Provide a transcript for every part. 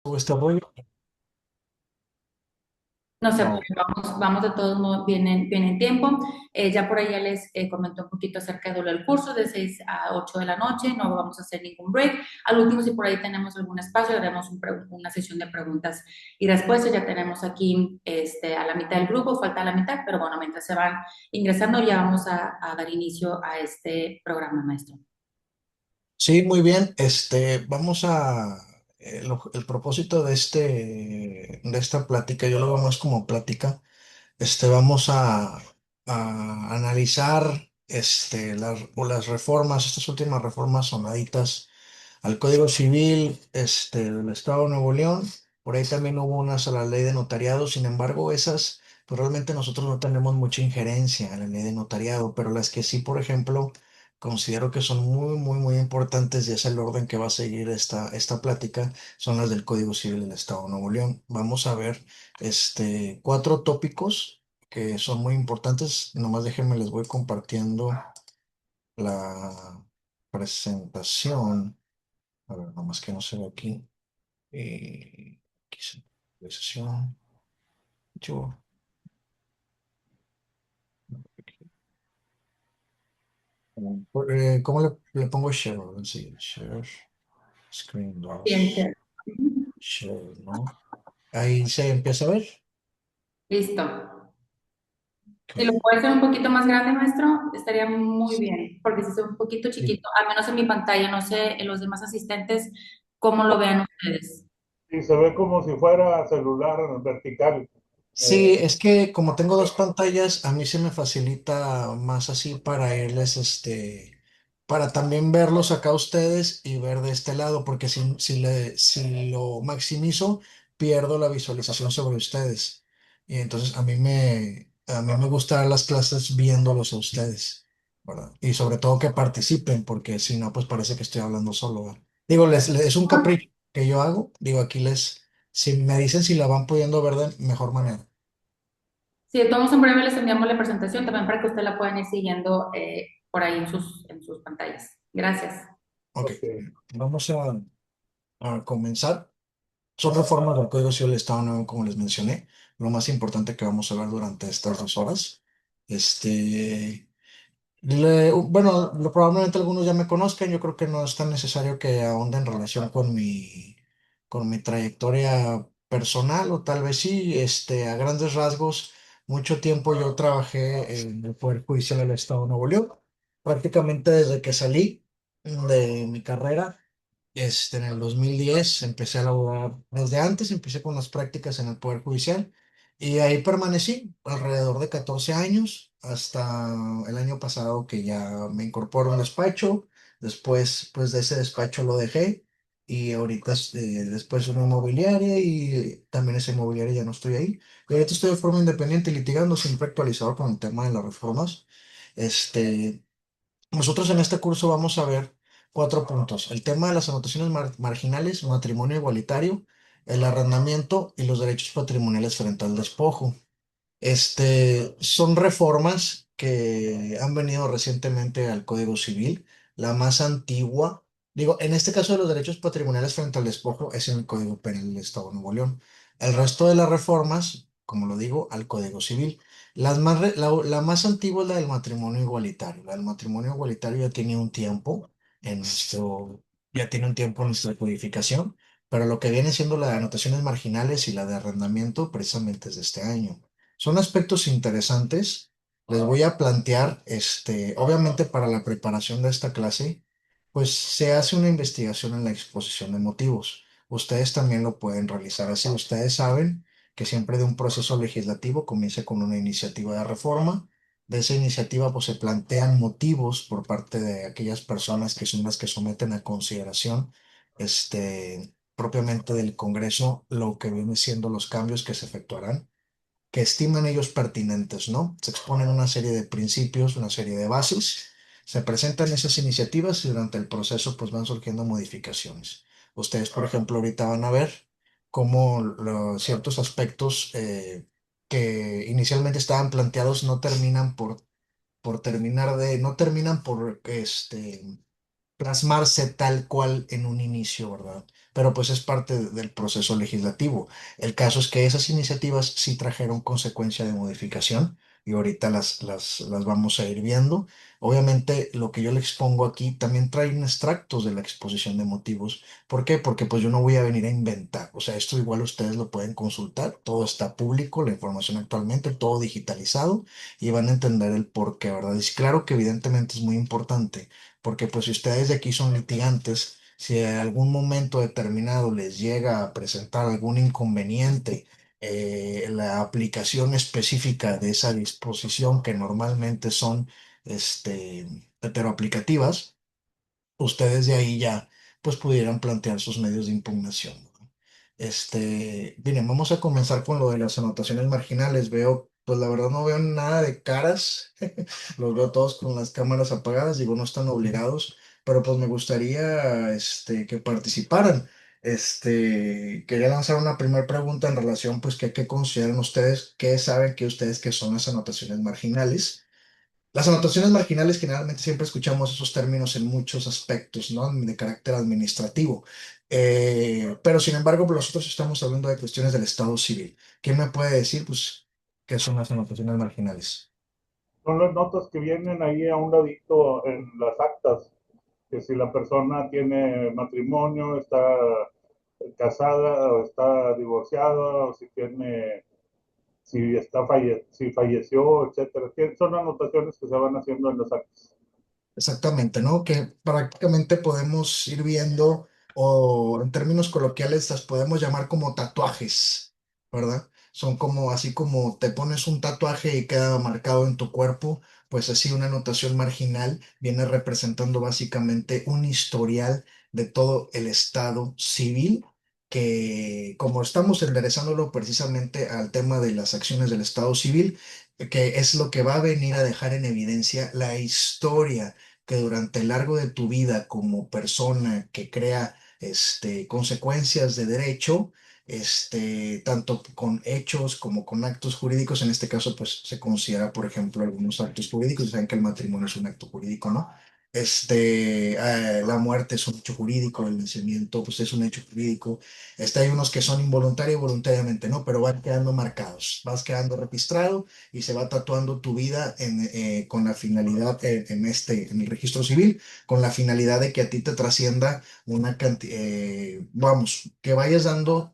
Todo este rollo. No se No. apure, vamos de todos modos bien en tiempo. Ya por ahí ya les comenté un poquito acerca de lo del curso, de 6 a 8 de la noche, no vamos a hacer ningún break. Al último, si por ahí tenemos algún espacio, haremos una sesión de preguntas y respuestas. Ya tenemos aquí a la mitad del grupo, falta la mitad, pero bueno, mientras se van ingresando, ya vamos a dar inicio a este programa, maestro. Sí, muy bien. Vamos a el propósito de esta plática, yo lo veo más como plática. Vamos a analizar las reformas, estas últimas reformas sonaditas al Código Civil del Estado de Nuevo León. Por ahí también hubo unas a la ley de notariado. Sin embargo, esas, pues realmente nosotros no tenemos mucha injerencia en la ley de notariado, pero las que sí, por ejemplo, considero que son muy, muy, muy importantes y es el orden que va a seguir esta plática, son las del Código Civil del Estado de Nuevo León. Vamos a ver cuatro tópicos que son muy importantes. Nomás déjenme, les voy compartiendo la presentación. A ver, nomás que no se ve aquí. Aquí se sesión. Yo. ¿Cómo le pongo share? Sí, share. Screen Bien, 2. Ter. Share, ¿no? Ahí se empieza a ver. Listo. Si lo Ok. puede hacer un poquito más grande, maestro, estaría muy bien, porque si es un poquito Sí. chiquito, al menos en mi pantalla, no sé, en los demás asistentes, cómo lo vean ustedes. Y se ve como si fuera celular vertical. Sí, es que como tengo dos pantallas, a mí se me facilita más así para irles, para también verlos acá ustedes y ver de este lado, porque si lo maximizo, pierdo la visualización sobre ustedes. Y entonces a mí me gusta dar las clases viéndolos a ustedes, ¿verdad? Y sobre todo que participen, porque si no, pues parece que estoy hablando solo, ¿verdad? Digo, es un capricho que yo hago, digo, si me dicen si la van pudiendo ver de mejor manera. Si de todos modos en breve les enviamos la presentación también para que usted la puedan ir siguiendo por ahí en sus pantallas. Gracias. Ok, Ok. vamos a comenzar. Son reformas del Código Civil del Estado Nuevo, como les mencioné. Lo más importante que vamos a ver durante estas 2 horas. Este, bueno, probablemente algunos ya me conozcan. Yo creo que no es tan necesario que ahonde en relación con mi trayectoria personal, o tal vez sí. A grandes rasgos, mucho tiempo yo trabajé en el Poder Judicial del Estado de Nuevo León. Prácticamente desde que salí de mi carrera. En el 2010 empecé a laborar, desde antes empecé con las prácticas en el Poder Judicial y ahí permanecí alrededor de 14 años hasta el año pasado que ya me incorporo a un despacho. Después, pues de ese despacho lo dejé y ahorita después una inmobiliaria y también esa inmobiliaria ya no estoy ahí. Y ahorita estoy de forma independiente litigando, siempre actualizado con el tema de las reformas. Este, Nosotros en este curso vamos a ver cuatro puntos: el tema de las anotaciones marginales, matrimonio igualitario, el arrendamiento y los derechos patrimoniales frente al despojo. Son reformas que han venido recientemente al Código Civil. La más antigua, digo, en este caso de los derechos patrimoniales frente al despojo, es en el Código Penal del Estado de Nuevo León. El resto de las reformas, como lo digo, al Código Civil. La más antigua es la del matrimonio igualitario. La del matrimonio igualitario ya tiene un tiempo en nuestra codificación, pero lo que viene siendo la de anotaciones marginales y la de arrendamiento precisamente es de este año. Son aspectos interesantes. Les voy a plantear, obviamente para la preparación de esta clase, pues se hace una investigación en la exposición de motivos. Ustedes también lo pueden realizar así. Ustedes saben que siempre de un proceso legislativo comienza con una iniciativa de reforma. De esa iniciativa, pues se plantean motivos por parte de aquellas personas que son las que someten a consideración, propiamente del Congreso, lo que viene siendo los cambios que se efectuarán, que estiman ellos pertinentes, ¿no? Se exponen una serie de principios, una serie de bases, se presentan esas iniciativas y durante el proceso pues van surgiendo modificaciones. Ustedes, por ejemplo, ahorita van a ver cómo ciertos aspectos que inicialmente estaban planteados no terminan por plasmarse tal cual en un inicio, ¿verdad? pero pues es parte del proceso legislativo. El caso es que esas iniciativas sí trajeron consecuencia de modificación y ahorita las vamos a ir viendo. Obviamente lo que yo le expongo aquí también trae extractos de la exposición de motivos. ¿Por qué? Porque pues yo no voy a venir a inventar. O sea, esto igual ustedes lo pueden consultar. Todo está público, la información actualmente, todo digitalizado y van a entender el por qué, ¿verdad? Y claro que evidentemente es muy importante porque pues si ustedes de aquí son litigantes, si en algún momento determinado les llega a presentar algún inconveniente, la aplicación específica de esa disposición que normalmente son heteroaplicativas, ustedes de ahí ya pues pudieran plantear sus medios de impugnación, ¿no? Miren, vamos a comenzar con lo de las anotaciones marginales. Veo, pues la verdad no veo nada de caras, los veo todos con las cámaras apagadas, digo, no están obligados, pero pues me gustaría que participaran. Quería lanzar una primera pregunta en relación, pues, ¿qué consideran ustedes? ¿Qué saben que ustedes que son las anotaciones marginales? Las anotaciones marginales generalmente siempre escuchamos esos términos en muchos aspectos, ¿no? De carácter administrativo. Pero sin embargo, pues, nosotros estamos hablando de cuestiones del Estado civil. ¿Quién me puede decir, pues, qué son las anotaciones marginales? Son las notas que vienen ahí a un ladito en las actas, que si la persona tiene matrimonio, está casada o está divorciada, o si tiene, si falleció, etcétera. Son anotaciones que se van haciendo en las actas. Exactamente, ¿no? Que prácticamente podemos ir viendo, o en términos coloquiales las podemos llamar como tatuajes, ¿verdad? Son como, así como te pones un tatuaje y queda marcado en tu cuerpo, pues así una anotación marginal viene representando básicamente un historial de todo el estado civil, que como estamos enderezándolo precisamente al tema de las acciones del estado civil, que es lo que va a venir a dejar en evidencia la historia que durante el largo de tu vida como persona que crea consecuencias de derecho, tanto con hechos como con actos jurídicos, en este caso pues se considera, por ejemplo, algunos actos jurídicos, saben que el matrimonio es un acto jurídico, ¿no? La muerte es un hecho jurídico, el nacimiento pues es un hecho jurídico. Hay unos que son involuntarios y voluntariamente, ¿no? Pero van quedando marcados, vas quedando registrado y se va tatuando tu vida con la finalidad, en el registro civil, con la finalidad de que a ti te trascienda una cantidad, vamos, que vayas dando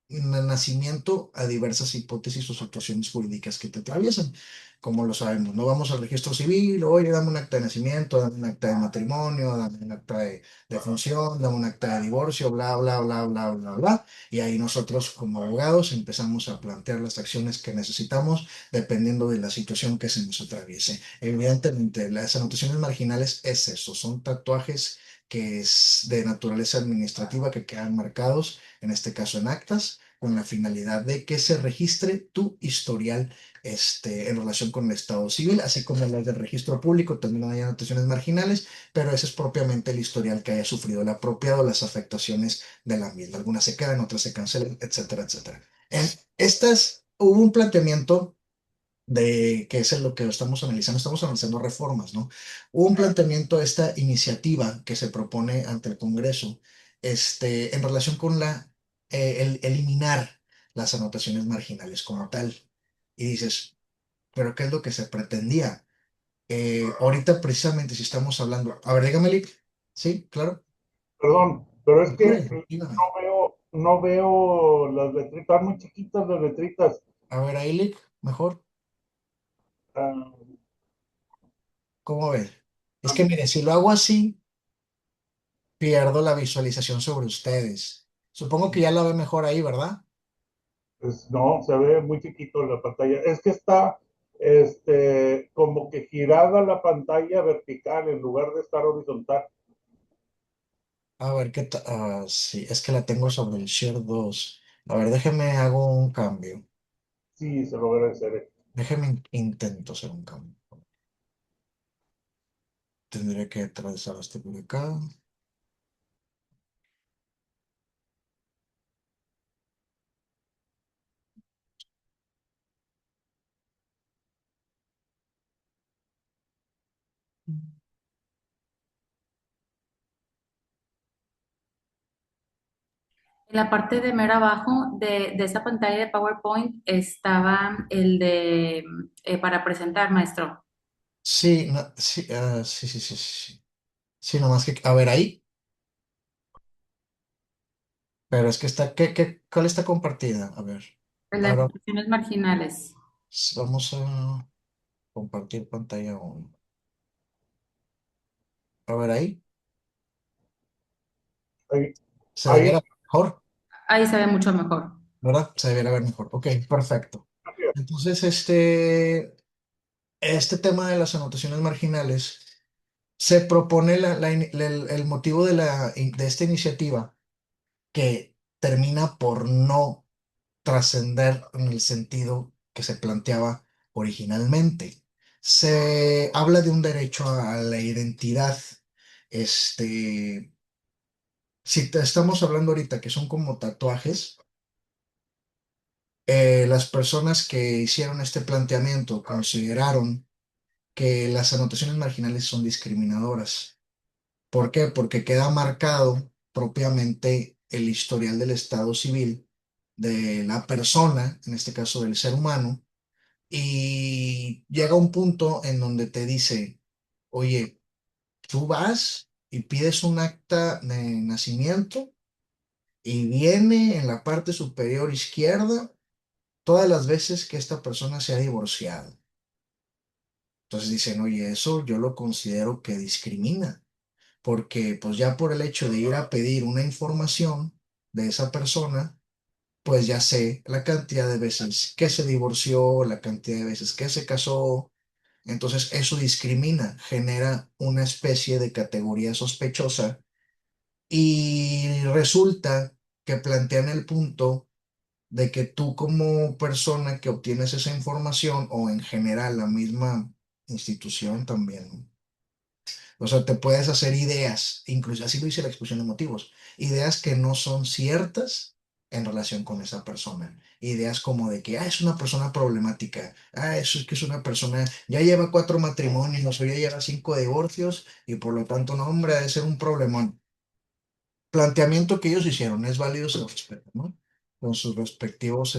nacimiento a diversas hipótesis o situaciones jurídicas que te atraviesan. Como lo sabemos, no vamos al registro civil, oye, dame un acta de nacimiento, dame un acta de matrimonio, dame un acta de función, dame un acta de divorcio, bla, bla, bla, bla, bla, bla. Y ahí nosotros como abogados empezamos a plantear las acciones que necesitamos dependiendo de la situación que se nos atraviese. Evidentemente, las anotaciones marginales es eso, son tatuajes que es de naturaleza administrativa que quedan marcados en este caso en actas, con la finalidad de que se registre tu historial en relación con el Estado civil, así como en las del registro público, también hay anotaciones marginales, pero ese es propiamente el historial que haya sufrido el apropiado, las afectaciones de la misma. Algunas se quedan, otras se cancelan, etcétera, etcétera. En estas hubo un planteamiento de que es en lo que estamos analizando reformas, ¿no? Hubo un planteamiento de esta iniciativa que se propone ante el Congreso, en relación con el eliminar las anotaciones marginales como tal. Y dices, ¿pero qué es lo que se pretendía? Ahorita precisamente si estamos hablando, a ver, dígame, Lick. Sí, claro. Perdón, pero es que Dígame, dígame. no veo las letritas, muy chiquitas las letritas. A ver, ahí, Lick, mejor. Ah, ¿Cómo ves? Es que mire, si lo hago así, pierdo la visualización sobre ustedes. Supongo que ya la ve mejor ahí, ¿verdad? pues no, se ve muy chiquito en la pantalla. Es que está como que girada la pantalla vertical en lugar de estar horizontal. A ver, ¿qué tal? Ah, sí, es que la tengo sobre el Share 2. A ver, déjeme hago un cambio. Sí, se lo agradeceré. Déjeme intento hacer un cambio. Tendré que atravesar este por acá. En la parte de mero abajo de esa pantalla de PowerPoint estaba el de para presentar, maestro. Sí, sí, sí, sí, sí, sí. Sí, nomás que, a ver ahí, pero es que está, ¿cuál está compartida? A ver, El de ahora instituciones marginales. vamos a compartir pantalla uno. A ver ahí, Ahí, se ahí, debiera ver mejor, Ahí se ve mucho mejor. ¿verdad? Se debiera ver mejor. Ok, perfecto. así es. Entonces, este tema de las anotaciones marginales, se propone el motivo de esta iniciativa que termina por no trascender en el sentido que se planteaba originalmente. Se habla de un derecho a la identidad. Este, si estamos hablando ahorita que son como tatuajes, las personas que hicieron este planteamiento consideraron que las anotaciones marginales son discriminadoras. ¿Por qué? Porque queda marcado propiamente el historial del estado civil de la persona, en este caso del ser humano, y llega un punto en donde te dice, oye, tú vas y pides un acta de nacimiento y viene en la parte superior izquierda todas las veces que esta persona se ha divorciado. Entonces dicen, oye, eso yo lo considero que discrimina, porque pues ya por el hecho de ir a pedir una información de esa persona, pues ya sé la cantidad de veces que se divorció, la cantidad de veces que se casó. Entonces eso discrimina, genera una especie de categoría sospechosa y resulta que plantean el punto de que tú como persona que obtienes esa información o en general la misma institución también, ¿no? O sea, te puedes hacer ideas, incluso así lo dice la exposición de motivos, ideas que no son ciertas en relación con esa persona. Ideas como de que, es una persona problemática, eso es que es una persona, ya lleva 4 matrimonios o ya lleva 5 divorcios y por lo tanto, no, hombre, ha de ser un problemón. Planteamiento que ellos hicieron, es válido, se lo respeto, ¿no? Con sus respectivos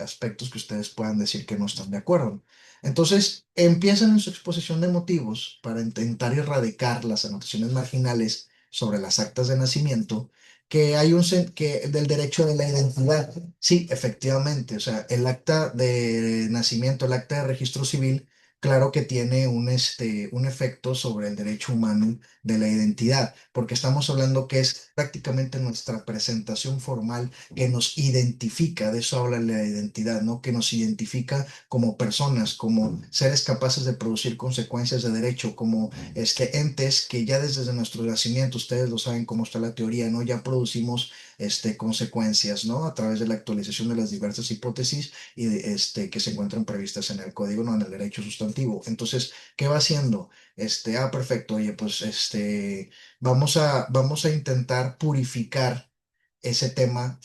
aspectos que ustedes puedan decir que no están de acuerdo. Entonces, empiezan en su exposición de motivos para intentar erradicar las anotaciones marginales sobre las actas de nacimiento, que hay que del derecho de la identidad. Sí, efectivamente, o sea, el acta de nacimiento, el acta de registro civil, claro que tiene un efecto sobre el derecho humano de la identidad, porque estamos hablando que es prácticamente nuestra presentación formal que nos identifica, de eso habla la identidad, ¿no? Que nos identifica como personas, como seres capaces de producir consecuencias de derecho, como entes que ya desde nuestro nacimiento, ustedes lo saben cómo está la teoría, ¿no? Ya producimos consecuencias, ¿no? A través de la actualización de las diversas hipótesis y que se encuentran previstas en el código, no en el derecho sustantivo. Entonces, ¿qué va haciendo? Perfecto, oye, pues vamos a intentar purificar ese tema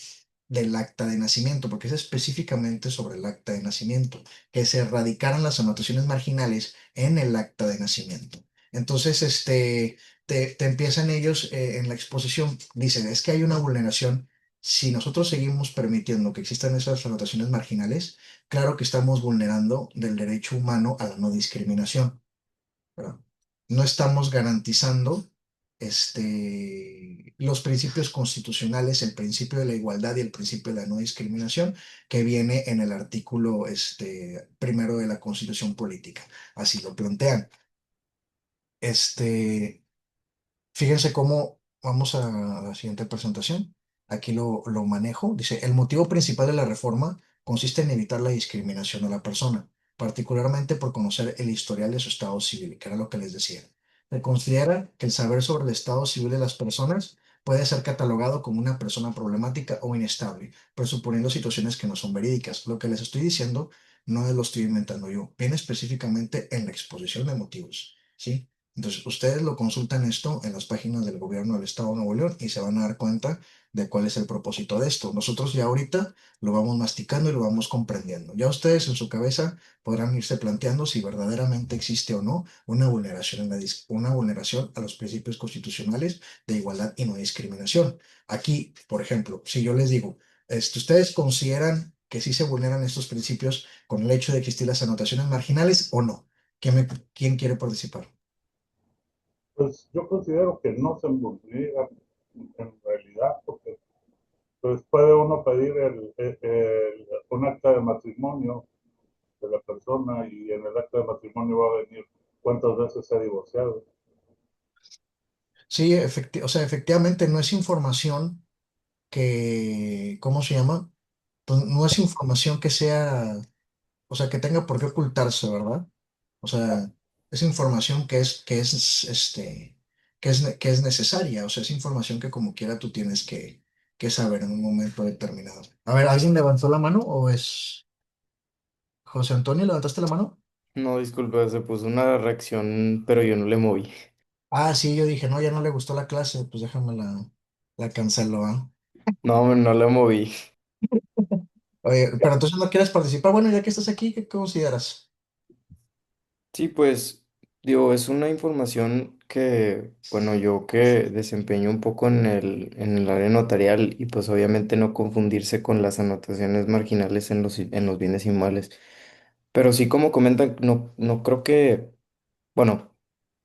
del acta de nacimiento, porque es específicamente sobre el acta de nacimiento, que se erradicaran las anotaciones marginales en el acta de nacimiento. Entonces, te empiezan ellos en la exposición, dicen, es que hay una vulneración. Si nosotros seguimos permitiendo que existan esas anotaciones marginales, claro que estamos vulnerando del derecho humano a la no discriminación, ¿verdad? No estamos garantizando los principios constitucionales, el principio de la igualdad y el principio de la no discriminación que viene en el artículo primero de la Constitución Política. Así lo plantean. Este, Fíjense cómo vamos a la siguiente presentación. Aquí lo manejo. Dice, el motivo principal de la reforma consiste en evitar la discriminación a la persona, particularmente por conocer el historial de su estado civil, que era lo que les decía. Se considera que el saber sobre el estado civil de las personas puede ser catalogado como una persona problemática o inestable, presuponiendo situaciones que no son verídicas. Lo que les estoy diciendo no lo estoy inventando yo, viene específicamente en la exposición de motivos, ¿sí? Entonces, ustedes lo consultan esto en las páginas del gobierno del Estado de Nuevo León y se van a dar cuenta de cuál es el propósito de esto. Nosotros ya ahorita lo vamos masticando y lo vamos comprendiendo. Ya ustedes en su cabeza podrán irse planteando si verdaderamente existe o no una vulneración, una vulneración a los principios constitucionales de igualdad y no discriminación. Aquí, por ejemplo, si yo les digo, ¿ustedes consideran que sí se vulneran estos principios con el hecho de existir las anotaciones marginales o no? ¿Quién quiere participar? Pues yo considero que no se involucra en realidad, porque pues puede uno pedir un acta de matrimonio de la persona y en el acta de matrimonio va a venir cuántas veces se ha divorciado. Sí, o sea, efectivamente no es información que, ¿cómo se llama? Pues no es información que sea, o sea, que tenga por qué ocultarse, ¿verdad? O sea, es información que es necesaria, o sea, es información que como quiera tú tienes que saber en un momento determinado. A ver, ¿alguien levantó la mano o es José Antonio? ¿Levantaste la mano? No, disculpe, se puso una reacción, pero yo no le moví. Ah, sí, yo dije, no, ya no le gustó la clase, pues déjame la cancelo, ¿ah? No, no le moví. Oye, pero entonces no quieres participar. Bueno, ya que estás aquí, ¿qué consideras? Sí, pues, digo, es una información que, bueno, yo que desempeño un poco en el área notarial y pues obviamente no confundirse con las anotaciones marginales en los bienes inmuebles. Pero sí, como comentan, no creo que, bueno,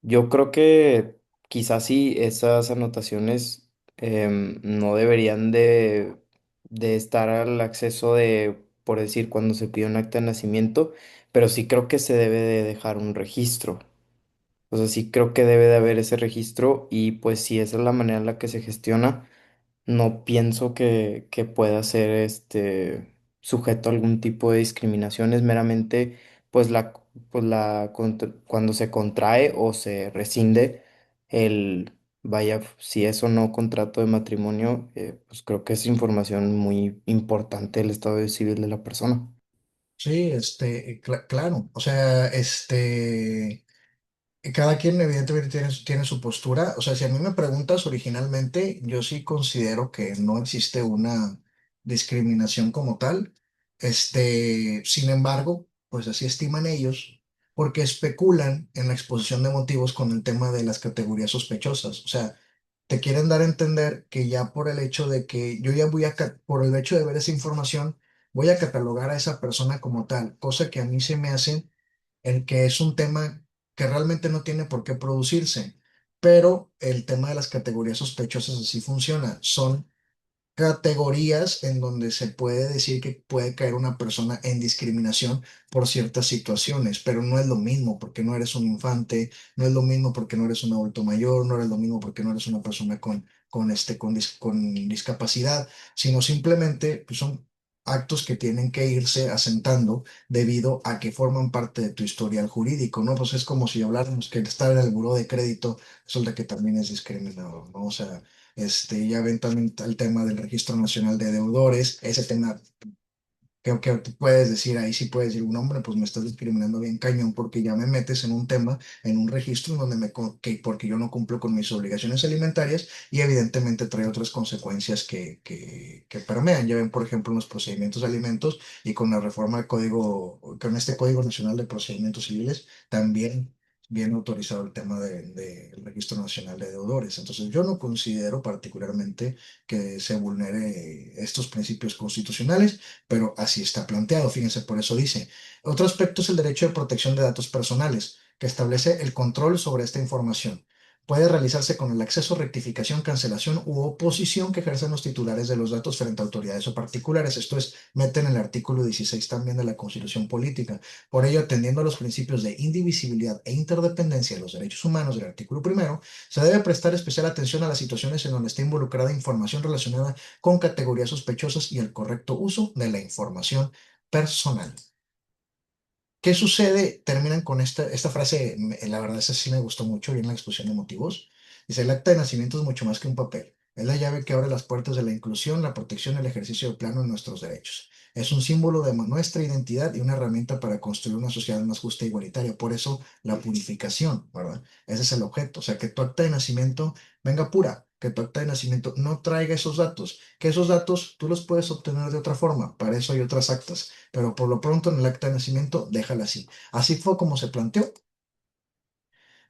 yo creo que quizás sí esas anotaciones no deberían de estar al acceso de, por decir, cuando se pide un acta de nacimiento, pero sí creo que se debe de dejar un registro. O sea, sí creo que debe de haber ese registro y pues si esa es la manera en la que se gestiona. No pienso que pueda ser sujeto a algún tipo de discriminación, es meramente pues cuando se contrae o se rescinde el, vaya, si es o no contrato de matrimonio, pues creo que es información muy importante del estado civil de la persona. Sí, claro. O sea, cada quien evidentemente tiene su postura. O sea, si a mí me preguntas originalmente, yo sí considero que no existe una discriminación como tal. Sin embargo, pues así estiman ellos, porque especulan en la exposición de motivos con el tema de las categorías sospechosas. O sea, te quieren dar a entender que ya por el hecho de que yo ya por el hecho de ver esa información, voy a catalogar a esa persona como tal, cosa que a mí se me hace el que es un tema que realmente no tiene por qué producirse, pero el tema de las categorías sospechosas así funciona. Son categorías en donde se puede decir que puede caer una persona en discriminación por ciertas situaciones, pero no es lo mismo porque no eres un infante, no es lo mismo porque no eres un adulto mayor, no eres lo mismo porque no eres una persona con discapacidad, sino simplemente pues, son actos que tienen que irse asentando debido a que forman parte de tu historial jurídico, ¿no? Pues es como si habláramos que estar en el buró de crédito resulta que también es discriminador, ¿no? O sea, ya ven también el tema del Registro Nacional de Deudores, ese tema que tú puedes decir, ahí sí puedes decir, un hombre, pues me estás discriminando bien cañón porque ya me metes en un tema, en un registro en donde porque yo no cumplo con mis obligaciones alimentarias y evidentemente trae otras consecuencias que permean. Ya ven, por ejemplo, en los procedimientos de alimentos y con la reforma del código, con este Código Nacional de Procedimientos Civiles, también viene autorizado el tema del Registro Nacional de Deudores. Entonces, yo no considero particularmente que se vulnere estos principios constitucionales, pero así está planteado, fíjense, por eso dice. Otro aspecto es el derecho de protección de datos personales, que establece el control sobre esta información. Puede realizarse con el acceso, rectificación, cancelación u oposición que ejercen los titulares de los datos frente a autoridades o particulares. Esto es, meten el artículo 16 también de la Constitución Política. Por ello, atendiendo a los principios de indivisibilidad e interdependencia de los derechos humanos del artículo primero, se debe prestar especial atención a las situaciones en donde está involucrada información relacionada con categorías sospechosas y el correcto uso de la información personal. ¿Qué sucede? Terminan con esta frase, la verdad esa sí me gustó mucho, bien la exposición de motivos. Dice, el acta de nacimiento es mucho más que un papel. Es la llave que abre las puertas de la inclusión, la protección y el ejercicio de plano de nuestros derechos. Es un símbolo de nuestra identidad y una herramienta para construir una sociedad más justa e igualitaria. Por eso la purificación, ¿verdad? Ese es el objeto. O sea, que tu acta de nacimiento venga pura, que tu acta de nacimiento no traiga esos datos, que esos datos tú los puedes obtener de otra forma. Para eso hay otras actas. Pero por lo pronto en el acta de nacimiento, déjala así. Así fue como se planteó.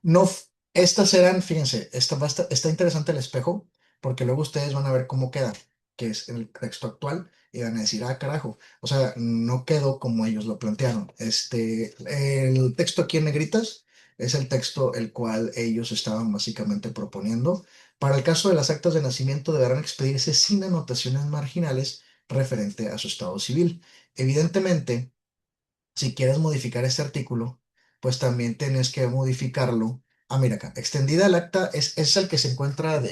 No, estas eran, fíjense, está interesante el espejo, porque luego ustedes van a ver cómo queda, que es el texto actual, y van a decir, ah, carajo, o sea, no quedó como ellos lo plantearon. El texto aquí en negritas es el texto el cual ellos estaban básicamente proponiendo. Para el caso de las actas de nacimiento deberán expedirse sin anotaciones marginales referente a su estado civil. Evidentemente, si quieres modificar este artículo, pues también tienes que modificarlo. Ah, mira acá, extendida el acta es el que se encuentra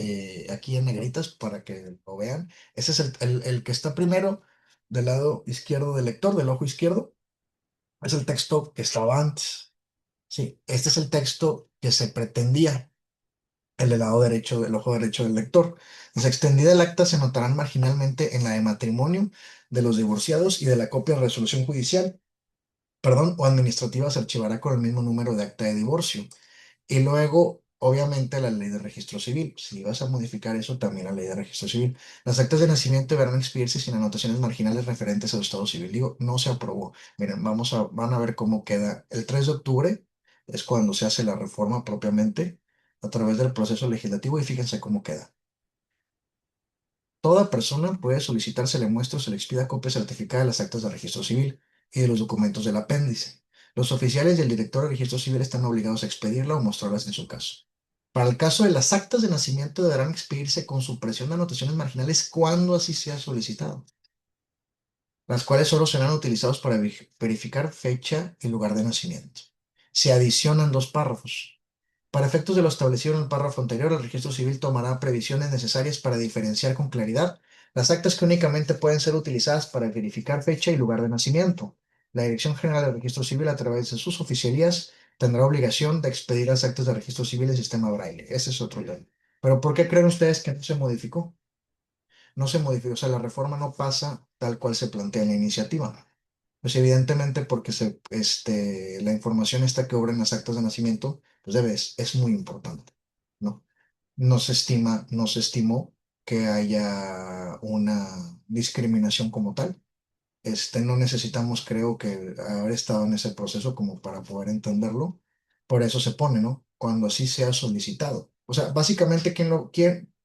aquí en negritas para que lo vean. Ese es el que está primero del lado izquierdo del lector, del ojo izquierdo. Es el texto que estaba antes. Sí, este es el texto que se pretendía, el del lado derecho, del ojo derecho del lector. Entonces, extendida el acta se notarán marginalmente en la de matrimonio de los divorciados y de la copia de resolución judicial, perdón, o administrativa se archivará con el mismo número de acta de divorcio. Y luego, obviamente, la ley de registro civil. Si vas a modificar eso, también la ley de registro civil. Las actas de nacimiento deberán expedirse sin anotaciones marginales referentes a su estado civil. Digo, no se aprobó. Miren, van a ver cómo queda. El 3 de octubre es cuando se hace la reforma propiamente a través del proceso legislativo y fíjense cómo queda. Toda persona puede solicitar se le muestre o se le expida copia certificada de las actas de registro civil y de los documentos del apéndice. Los oficiales y el director de registro civil están obligados a expedirla o mostrarlas en su caso. Para el caso de las actas de nacimiento deberán expedirse con supresión de anotaciones marginales cuando así sea solicitado, las cuales solo serán utilizados para verificar fecha y lugar de nacimiento. Se adicionan dos párrafos. Para efectos de lo establecido en el párrafo anterior, el registro civil tomará previsiones necesarias para diferenciar con claridad las actas que únicamente pueden ser utilizadas para verificar fecha y lugar de nacimiento. La Dirección General del Registro Civil, a través de sus oficialías, tendrá obligación de expedir las actas de registro civil en sistema Braille. Ese es otro tema. Pero ¿por qué creen ustedes que no se modificó? No se modificó, o sea, la reforma no pasa tal cual se plantea en la iniciativa. Pues evidentemente porque la información esta que obra en las actas de nacimiento, pues es muy importante, ¿no? No se estimó que haya una discriminación como tal. No necesitamos, creo que, haber estado en ese proceso como para poder entenderlo. Por eso se pone, ¿no? Cuando así sea solicitado. O sea, básicamente,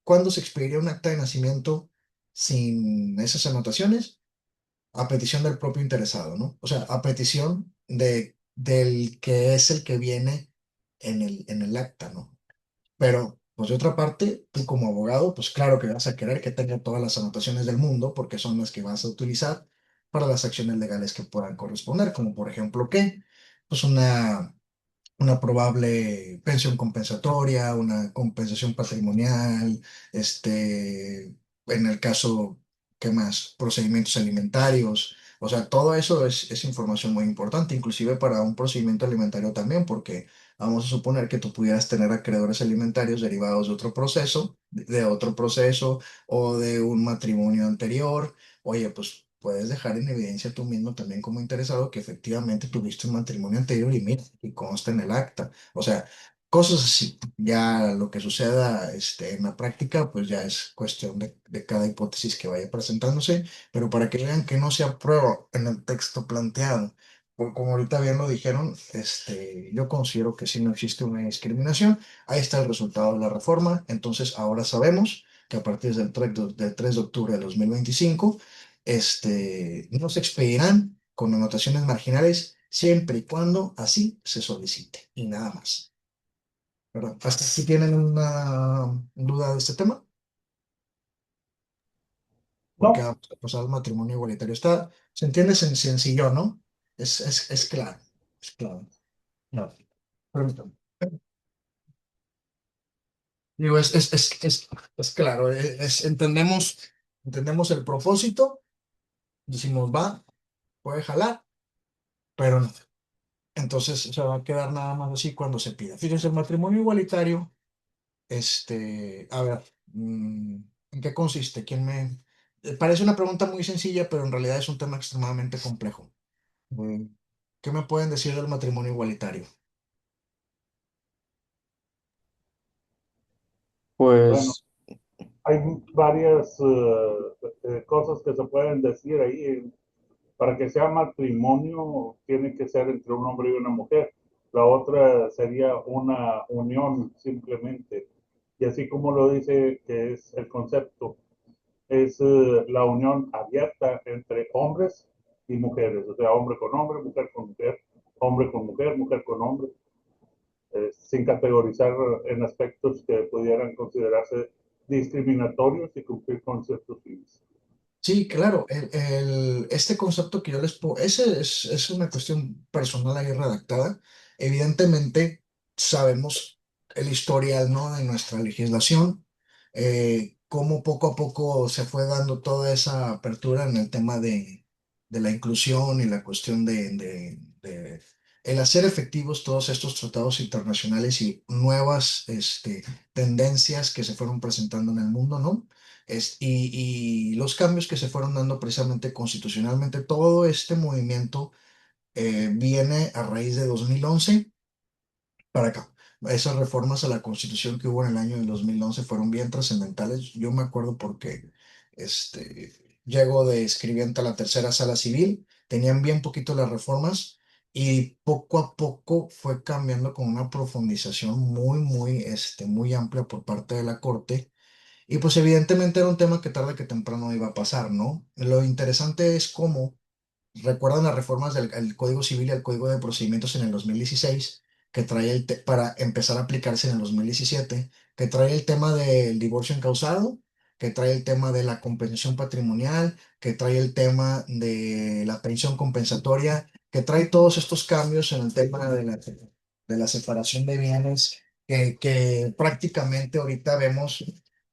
¿cuándo se expediría un acta de nacimiento sin esas anotaciones? A petición del propio interesado, ¿no? O sea, a petición del que es el que viene en el acta, ¿no? Pero, pues de otra parte, tú como abogado, pues claro que vas a querer que tenga todas las anotaciones del mundo porque son las que vas a utilizar para las acciones legales que puedan corresponder, como por ejemplo, ¿qué? Pues una probable pensión compensatoria, una compensación patrimonial, en el caso, ¿qué más? Procedimientos alimentarios. O sea, todo eso es información muy importante, inclusive para un procedimiento alimentario también, porque vamos a suponer que tú pudieras tener acreedores alimentarios derivados de otro proceso o de un matrimonio anterior. Oye, pues puedes dejar en evidencia tú mismo también como interesado que efectivamente tuviste un matrimonio anterior y mira, y consta en el acta. O sea, cosas así. Ya lo que suceda en la práctica, pues ya es cuestión de cada hipótesis que vaya presentándose, pero para que vean que no se aprueba en el texto planteado. Como ahorita bien lo dijeron, yo considero que si no existe una discriminación, ahí está el resultado de la reforma. Entonces, ahora sabemos que a partir del 3 de octubre de 2025 no se expedirán con anotaciones marginales siempre y cuando así se solicite y nada más. ¿Verdad? ¿Hasta aquí tienen una duda de este tema? Porque No, vamos a pasar al matrimonio igualitario. Se entiende sencillo, ¿no? Es claro, es claro. No, permítame. Digo, es claro, entendemos el propósito, decimos va, puede jalar, pero no. Entonces se va a quedar nada más así cuando se pida. Fíjense, el matrimonio igualitario, a ver, ¿en qué consiste? Parece una pregunta muy sencilla, pero en realidad es un tema extremadamente complejo. Mm, ¿Qué me pueden decir del matrimonio igualitario? Bueno, Pues, hay varias cosas que se pueden decir ahí. Para que sea matrimonio, tiene que ser entre un hombre y una mujer. La otra sería una unión simplemente. Y así como lo dice que es el concepto, es la unión abierta entre hombres y mujeres. O sea, hombre con mujer, hombre con mujer, mujer con hombre, sin categorizar en aspectos que pudieran considerarse discriminatorios y cumplir con ciertos fines. Sí, claro, este concepto que yo les pongo, ese es una cuestión personal ahí redactada. Evidentemente, sabemos el historial, ¿no? De nuestra legislación, cómo poco a poco se fue dando toda esa apertura en el tema de la inclusión y la cuestión de el hacer efectivos todos estos tratados internacionales y nuevas, tendencias que se fueron presentando en el mundo, ¿no? Y los cambios que se fueron dando precisamente constitucionalmente, todo este movimiento viene a raíz de 2011 para acá. Esas reformas a la Constitución que hubo en el año del 2011 fueron bien trascendentales. Yo me acuerdo porque llego de escribiente a la tercera sala civil, tenían bien poquito las reformas y poco a poco fue cambiando con una profundización muy amplia por parte de la Corte y pues evidentemente era un tema que tarde que temprano iba a pasar, ¿no? Lo interesante es cómo recuerdan las reformas del al Código Civil y al Código de Procedimientos en el 2016, que trae para empezar a aplicarse en el 2017, que trae el tema del divorcio encausado, que trae el tema de la compensación patrimonial, que trae el tema de la pensión compensatoria, que trae todos estos cambios en el tema de la separación de bienes, que prácticamente ahorita vemos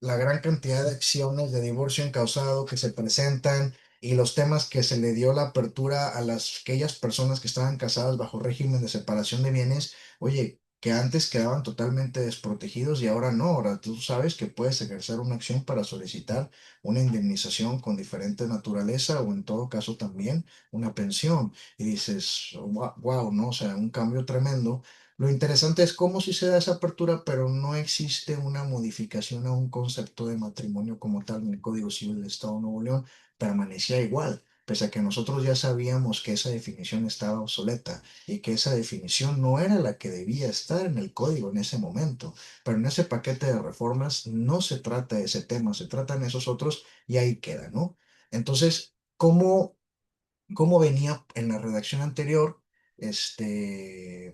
la gran cantidad de acciones de divorcio encausado que se presentan y los temas que se le dio la apertura a aquellas personas que estaban casadas bajo régimen de separación de bienes, oye, que antes quedaban totalmente desprotegidos y ahora no, ahora tú sabes que puedes ejercer una acción para solicitar una indemnización con diferente naturaleza o en todo caso también una pensión. Y dices, wow, ¿no? O sea, un cambio tremendo. Lo interesante es cómo si se da esa apertura, pero no existe una modificación a un concepto de matrimonio como tal en el Código Civil del Estado de Nuevo León permanecía igual, pese a que nosotros ya sabíamos que esa definición estaba obsoleta y que esa definición no era la que debía estar en el código en ese momento. Pero en ese paquete de reformas no se trata de ese tema, se tratan esos otros y ahí queda, ¿no? Entonces, cómo venía en la redacción anterior,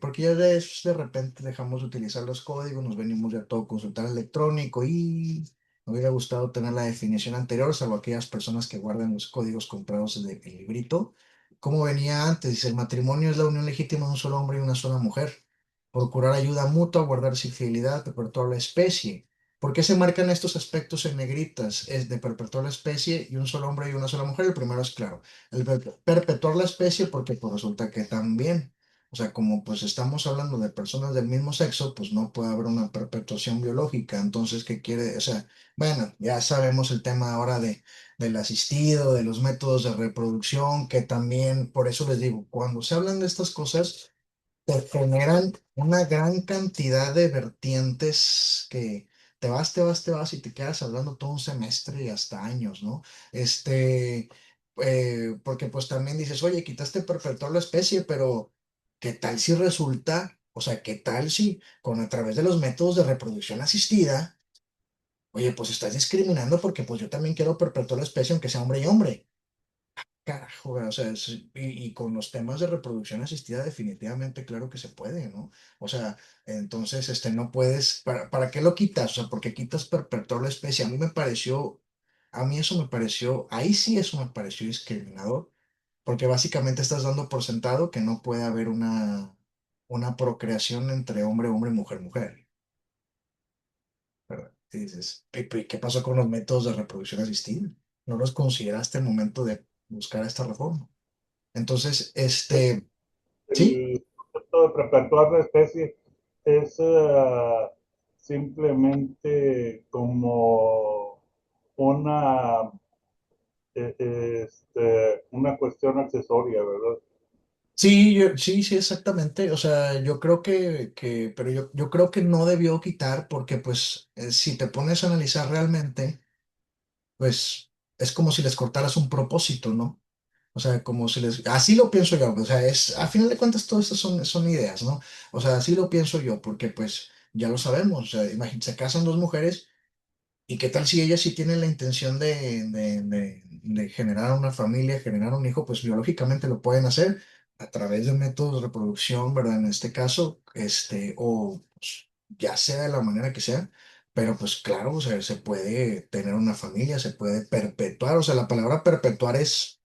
porque ya de repente dejamos de utilizar los códigos, nos venimos ya todo consultar electrónico y me hubiera gustado tener la definición anterior, salvo aquellas personas que guardan los códigos comprados en el librito. ¿Cómo venía antes? Dice, el matrimonio es la unión legítima de un solo hombre y una sola mujer. Procurar ayuda mutua, guardarse fidelidad, perpetuar la especie. ¿Por qué se marcan estos aspectos en negritas? Es de perpetuar la especie y un solo hombre y una sola mujer. El primero es claro el perpetuar la especie porque pues resulta que también, o sea, como pues estamos hablando de personas del mismo sexo, pues no puede haber una perpetuación biológica. Entonces, ¿qué quiere? O sea, bueno, ya sabemos el tema ahora del asistido, de los métodos de reproducción, que también, por eso les digo, cuando se hablan de estas cosas, te generan una gran cantidad de vertientes que te vas y te quedas hablando todo un semestre y hasta años, ¿no? Porque pues también dices, oye, quitaste perpetuar la especie, pero ¿qué tal si resulta, o sea, qué tal si con a través de los métodos de reproducción asistida, oye, pues estás discriminando porque pues yo también quiero perpetuar la especie aunque sea hombre y hombre? Carajo, o sea, y con los temas de reproducción asistida definitivamente claro que se puede, ¿no? O sea, entonces, no puedes, ¿para qué lo quitas? O sea, porque quitas perpetuar la especie. A mí eso me pareció, ahí sí eso me pareció discriminador, porque básicamente estás dando por sentado que no puede haber una procreación entre hombre, hombre, mujer, mujer, ¿verdad? Y dices, ¿qué pasó con los métodos de reproducción asistida? ¿No los consideraste al momento de buscar esta reforma? Entonces, sí, El concepto de perpetuar la especie es simplemente como una una cuestión accesoria, ¿verdad? Sí, sí, sí, exactamente. O sea, yo creo pero yo creo que no debió quitar porque pues si te pones a analizar realmente, pues es como si les cortaras un propósito, ¿no? O sea, como si les... Así lo pienso yo. O sea, a final de cuentas todo esto son ideas, ¿no? O sea, así lo pienso yo porque pues ya lo sabemos. O sea, imagínate, se casan dos mujeres. ¿Y qué tal si ellas sí tienen la intención de generar una familia, generar un hijo? Pues biológicamente lo pueden hacer a través de métodos de reproducción, ¿verdad? En este caso, o pues, ya sea de la manera que sea, pero pues claro, o sea, se puede tener una familia, se puede perpetuar, o sea, la palabra perpetuar es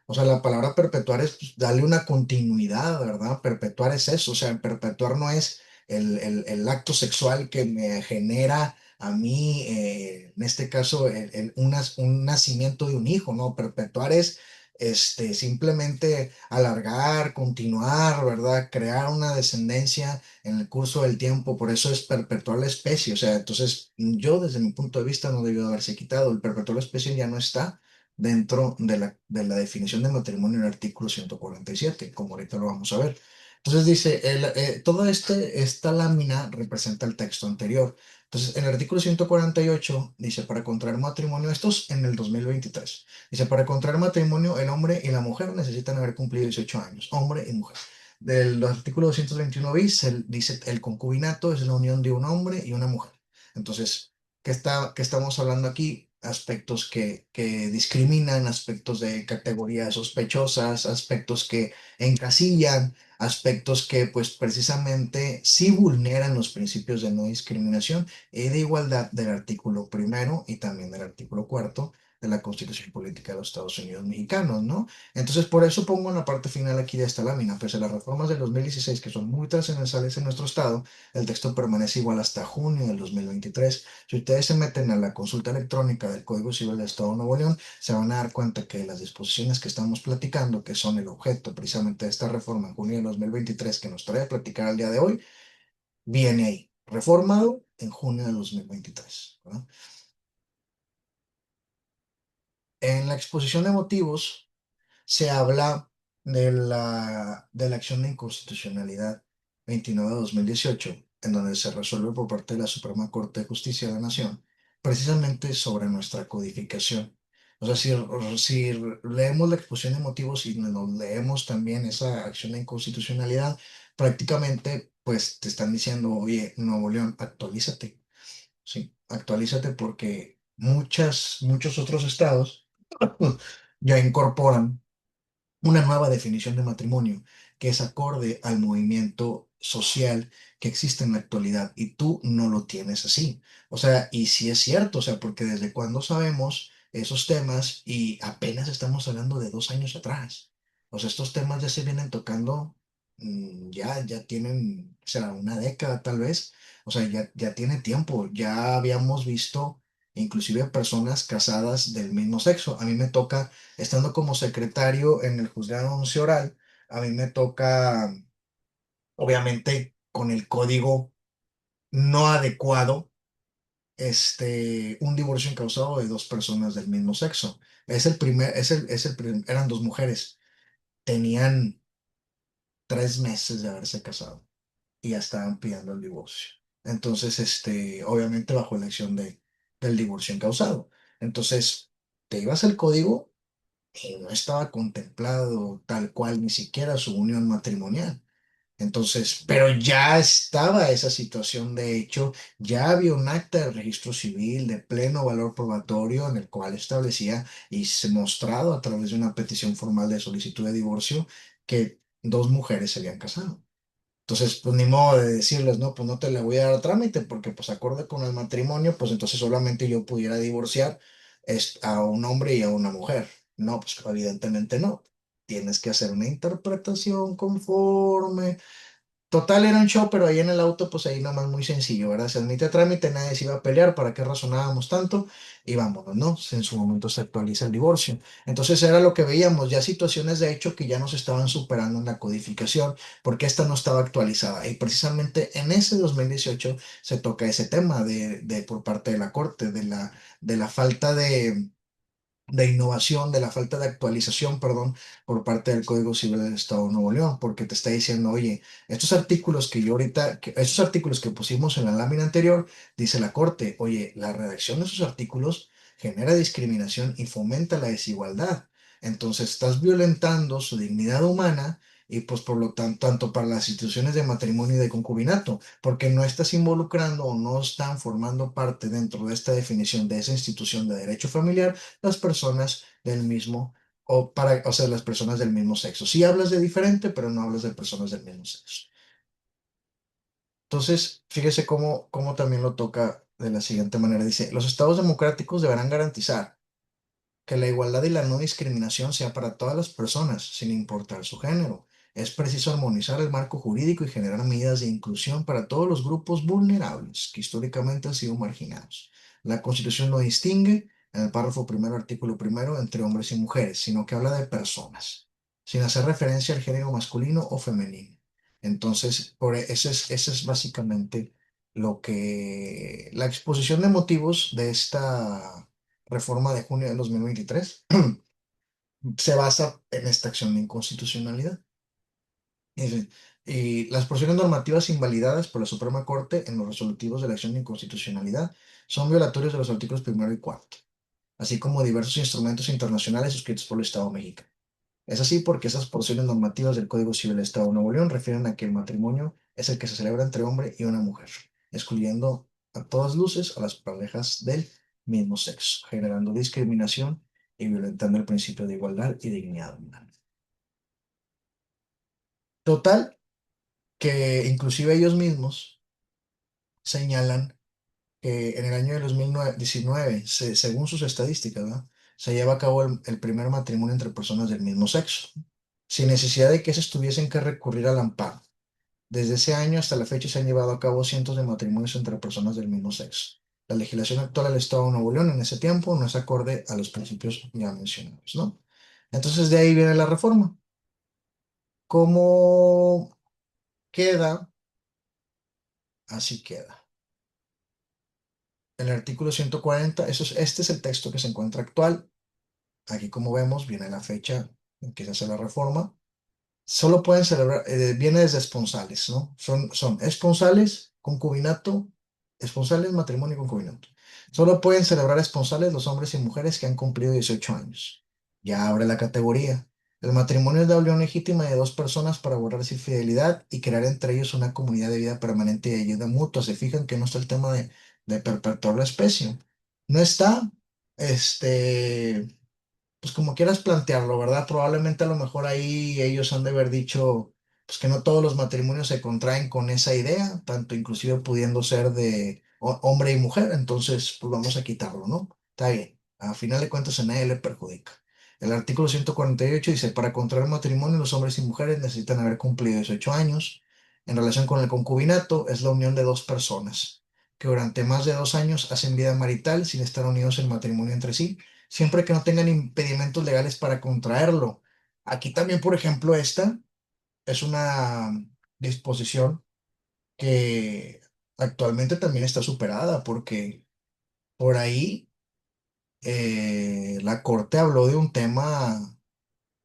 o sea, la palabra perpetuar es pues, darle una continuidad, ¿verdad? Perpetuar es eso, o sea, perpetuar no es el acto sexual que me genera a mí, en este caso, un nacimiento de un hijo, ¿no? Perpetuar es simplemente alargar, continuar, ¿verdad? Crear una descendencia en el curso del tiempo, por eso es perpetuar la especie, o sea, entonces yo desde mi punto de vista no debió de haberse quitado, el perpetuar la especie ya no está dentro de la definición de matrimonio en el artículo 147 como ahorita lo vamos a ver. Entonces dice, toda esta lámina representa el texto anterior. Entonces, en el artículo 148 dice, para contraer matrimonio, estos en el 2023 dice, para contraer matrimonio, el hombre y la mujer necesitan haber cumplido 18 años, hombre y mujer. Del artículo 221 bis, dice, el concubinato es la unión de un hombre y una mujer. Entonces, qué estamos hablando aquí? Aspectos que discriminan, aspectos de categorías sospechosas, aspectos que encasillan, aspectos que pues precisamente sí vulneran los principios de no discriminación y de igualdad del artículo primero y también del artículo cuarto de la Constitución Política de los Estados Unidos Mexicanos, ¿no? Entonces, por eso pongo en la parte final aquí de esta lámina, pese a las reformas del 2016 que son muy trascendentales en nuestro estado, el texto permanece igual hasta junio del 2023. Si ustedes se meten a la consulta electrónica del Código Civil del Estado de Nuevo León, se van a dar cuenta que las disposiciones que estamos platicando, que son el objeto precisamente de esta reforma en junio de 2023 que nos trae a platicar al día de hoy, viene ahí, reformado en junio de 2023, ¿verdad? En la exposición de motivos se habla de la acción de inconstitucionalidad 29/2018, en donde se resuelve por parte de la Suprema Corte de Justicia de la Nación, precisamente sobre nuestra codificación. O sea, si leemos la exposición de motivos y nos leemos también esa acción de inconstitucionalidad, prácticamente pues te están diciendo, oye, Nuevo León, actualízate, ¿sí? Actualízate porque muchos otros estados ya incorporan una nueva definición de matrimonio que es acorde al movimiento social que existe en la actualidad y tú no lo tienes así. O sea, y sí es cierto, o sea, porque desde cuando sabemos esos temas y apenas estamos hablando de 2 años atrás. O sea, estos temas ya se vienen tocando, ya tienen, o sea, una década tal vez. O sea, ya tiene tiempo. Ya habíamos visto inclusive personas casadas del mismo sexo. A mí me toca estando como secretario en el juzgado de once oral, a mí me toca, obviamente, con el código no adecuado, un divorcio incausado de dos personas del mismo sexo. Eran dos mujeres, tenían 3 meses de haberse casado y ya estaban pidiendo el divorcio. Entonces, obviamente bajo elección del divorcio incausado. Entonces, te ibas al código y no estaba contemplado tal cual ni siquiera su unión matrimonial. Entonces, pero ya estaba esa situación de hecho, ya había un acta de registro civil de pleno valor probatorio en el cual establecía y se mostrado a través de una petición formal de solicitud de divorcio que dos mujeres se habían casado. Entonces, pues ni modo de decirles, no, pues no te le voy a dar trámite, porque pues acorde con el matrimonio, pues entonces solamente yo pudiera divorciar a un hombre y a una mujer. No, pues evidentemente no. Tienes que hacer una interpretación conforme. Total, era un show, pero ahí en el auto, pues ahí nomás muy sencillo, ¿verdad? Se admite a trámite, nadie se iba a pelear, ¿para qué razonábamos tanto? Y vámonos, ¿no? En su momento se actualiza el divorcio. Entonces era lo que veíamos, ya situaciones de hecho que ya nos estaban superando en la codificación, porque esta no estaba actualizada. Y precisamente en ese 2018 se toca ese tema por parte de la Corte, de la falta de innovación, de la falta de actualización, perdón, por parte del Código Civil del Estado de Nuevo León, porque te está diciendo, oye, estos artículos que pusimos en la lámina anterior, dice la Corte, oye, la redacción de esos artículos genera discriminación y fomenta la desigualdad. Entonces estás violentando su dignidad humana y pues por lo tanto, tanto para las instituciones de matrimonio y de concubinato, porque no estás involucrando o no están formando parte dentro de esta definición de esa institución de derecho familiar las personas del mismo, o sea, las personas del mismo sexo. Sí hablas de diferente, pero no hablas de personas del mismo sexo. Entonces, fíjese cómo también lo toca de la siguiente manera. Dice, los estados democráticos deberán garantizar que la igualdad y la no discriminación sea para todas las personas, sin importar su género. Es preciso armonizar el marco jurídico y generar medidas de inclusión para todos los grupos vulnerables que históricamente han sido marginados. La Constitución no distingue, en el párrafo primero, artículo primero, entre hombres y mujeres, sino que habla de personas, sin hacer referencia al género masculino o femenino. Entonces, ese es básicamente la exposición de motivos de esta reforma de junio de 2023 se basa en esta acción de inconstitucionalidad. Dice, y las porciones normativas invalidadas por la Suprema Corte en los resolutivos de la acción de inconstitucionalidad son violatorios de los artículos primero y cuarto, así como diversos instrumentos internacionales suscritos por el Estado mexicano. Es así porque esas porciones normativas del Código Civil del Estado de Nuevo León refieren a que el matrimonio es el que se celebra entre hombre y una mujer, excluyendo a todas luces a las parejas del mismo sexo, generando discriminación y violentando el principio de igualdad y dignidad humana. Total, que inclusive ellos mismos señalan que en el año de 2019, según sus estadísticas, ¿verdad?, se lleva a cabo el primer matrimonio entre personas del mismo sexo, sin necesidad de que se tuviesen que recurrir al amparo. Desde ese año hasta la fecha se han llevado a cabo cientos de matrimonios entre personas del mismo sexo. La legislación actual del Estado de Nuevo León en ese tiempo no es acorde a los principios ya mencionados, ¿no? Entonces de ahí viene la reforma. ¿Cómo queda? Así queda. El artículo 140, este es el texto que se encuentra actual. Aquí, como vemos, viene la fecha en que se hace la reforma. Solo pueden celebrar, viene desde esponsales, ¿no? Son esponsales, concubinato, esponsales, matrimonio y concubinato. Solo pueden celebrar esponsales los hombres y mujeres que han cumplido 18 años. Ya abre la categoría. El matrimonio es la unión legítima de dos personas para borrarse infidelidad y crear entre ellos una comunidad de vida permanente y de ayuda mutua. Se fijan que no está el tema de perpetuar la especie. No está, este pues como quieras plantearlo, ¿verdad? Probablemente a lo mejor ahí ellos han de haber dicho, pues que no todos los matrimonios se contraen con esa idea, tanto inclusive pudiendo ser de hombre y mujer, entonces pues vamos a quitarlo, ¿no? Está bien, a final de cuentas a nadie le perjudica. El artículo 148 dice, para contraer matrimonio los hombres y mujeres necesitan haber cumplido 18 años. En relación con el concubinato, es la unión de dos personas que durante más de 2 años hacen vida marital sin estar unidos en matrimonio entre sí siempre que no tengan impedimentos legales para contraerlo. Aquí también, por ejemplo, esta es una disposición que actualmente también está superada porque por ahí la Corte habló de un tema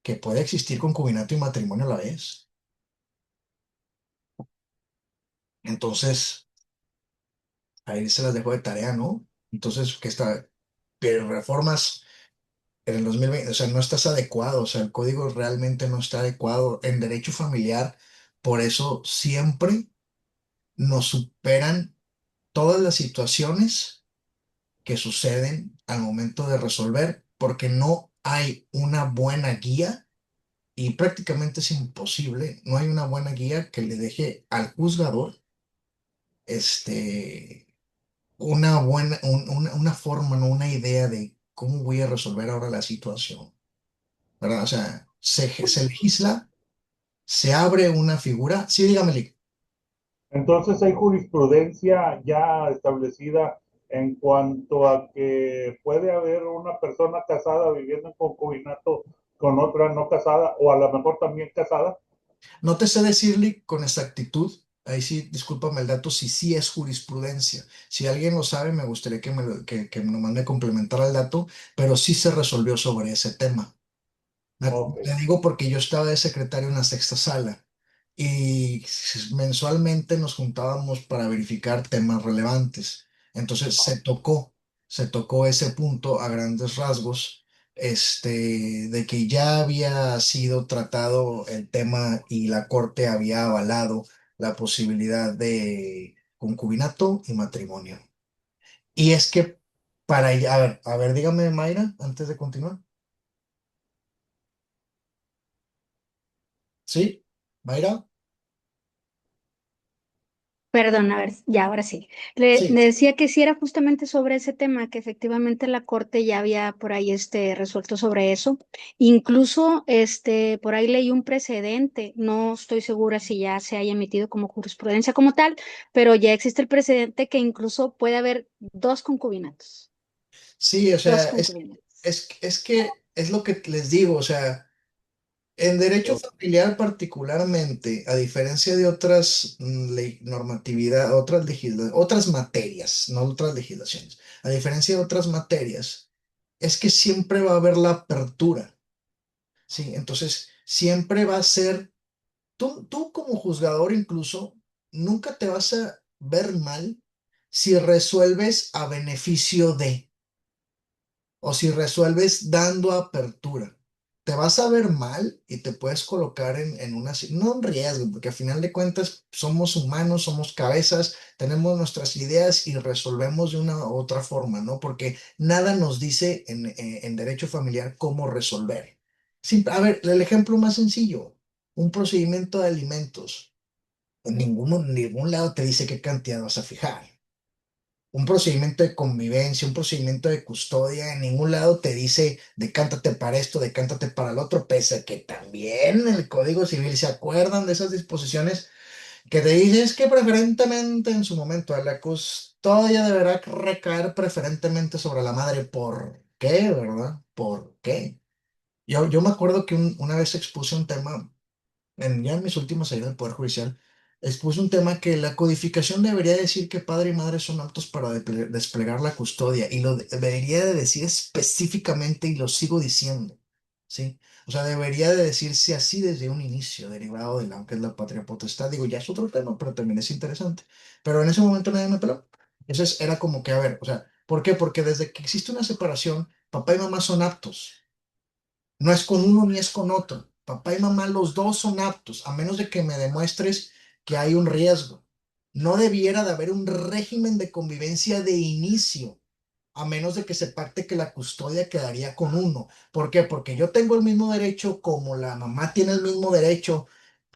que puede existir concubinato y matrimonio a la vez. Entonces, ahí se las dejo de tarea, ¿no? Entonces, que está, pero reformas en el 2020, o sea, no estás adecuado, o sea, el código realmente no está adecuado en derecho familiar, por eso siempre nos superan todas las situaciones que suceden al momento de resolver, porque no hay una buena guía y prácticamente es imposible, no hay una buena guía que le deje al juzgador este, una forma, no una idea de cómo voy a resolver ahora la situación. ¿Verdad? O sea, se legisla, se abre una figura. Sí, dígame, Lick. Entonces hay jurisprudencia ya establecida en cuanto a que puede haber una persona casada viviendo en concubinato con otra no casada o a lo mejor también casada. No te sé decir, Lick, con exactitud, ahí sí, discúlpame el dato, si sí es jurisprudencia. Si alguien lo sabe, me gustaría que nomás me complementara el dato, pero sí se resolvió sobre ese tema. Ok. Te digo porque yo estaba de secretario en la sexta sala y mensualmente nos juntábamos para verificar temas relevantes. Entonces se tocó ese punto a grandes rasgos, de que ya había sido tratado el tema y la corte había avalado la posibilidad de concubinato y matrimonio. Y es que a ver, dígame, Mayra, antes de continuar. ¿Sí? ¿Mayra? Perdón, a ver, ya ahora sí. Sí. Le decía que sí era justamente sobre ese tema, que efectivamente la corte ya había por ahí resuelto sobre eso. Incluso por ahí leí un precedente, no estoy segura si ya se haya emitido como jurisprudencia como tal, pero ya existe el precedente que incluso puede haber dos concubinatos, Sí, o dos sea, concubinatos. es que es lo que les digo, o sea, en derecho familiar particularmente, a diferencia de otras normatividad, otras materias, no otras legislaciones, a diferencia de otras materias, es que siempre va a haber la apertura, ¿sí? Entonces, siempre va a ser, tú como juzgador incluso, nunca te vas a ver mal si resuelves a beneficio de o si resuelves dando apertura. Te vas a ver mal y te puedes colocar en no en riesgo, porque al final de cuentas somos humanos, somos cabezas, tenemos nuestras ideas y resolvemos de una u otra forma, ¿no? Porque nada nos dice en derecho familiar cómo resolver. A ver, el ejemplo más sencillo, un procedimiento de alimentos. En ningún lado te dice qué cantidad vas a fijar. Un procedimiento de convivencia, un procedimiento de custodia, en ningún lado te dice decántate para esto, decántate para el otro, pese a que también en el Código Civil se acuerdan de esas disposiciones que te dicen es que preferentemente en su momento la custodia deberá recaer preferentemente sobre la madre. ¿Por qué, verdad? ¿Por qué? Yo me acuerdo que una vez expuse un tema ya en mis últimas salidas del Poder Judicial, expuso un tema que la codificación debería decir que padre y madre son aptos para desplegar la custodia y debería de decir específicamente y lo sigo diciendo, ¿sí? O sea, debería de decirse así desde un inicio, derivado de lo que es la patria potestad. Digo, ya es otro tema, pero también es interesante. Pero en ese momento nadie me peló. Entonces era como que, a ver, o sea, ¿por qué? Porque desde que existe una separación, papá y mamá son aptos. No es con uno ni es con otro. Papá y mamá, los dos son aptos, a menos de que me demuestres que hay un riesgo. No debiera de haber un régimen de convivencia de inicio, a menos de que se pacte que la custodia quedaría con uno. ¿Por qué? Porque yo tengo el mismo derecho como la mamá tiene el mismo derecho.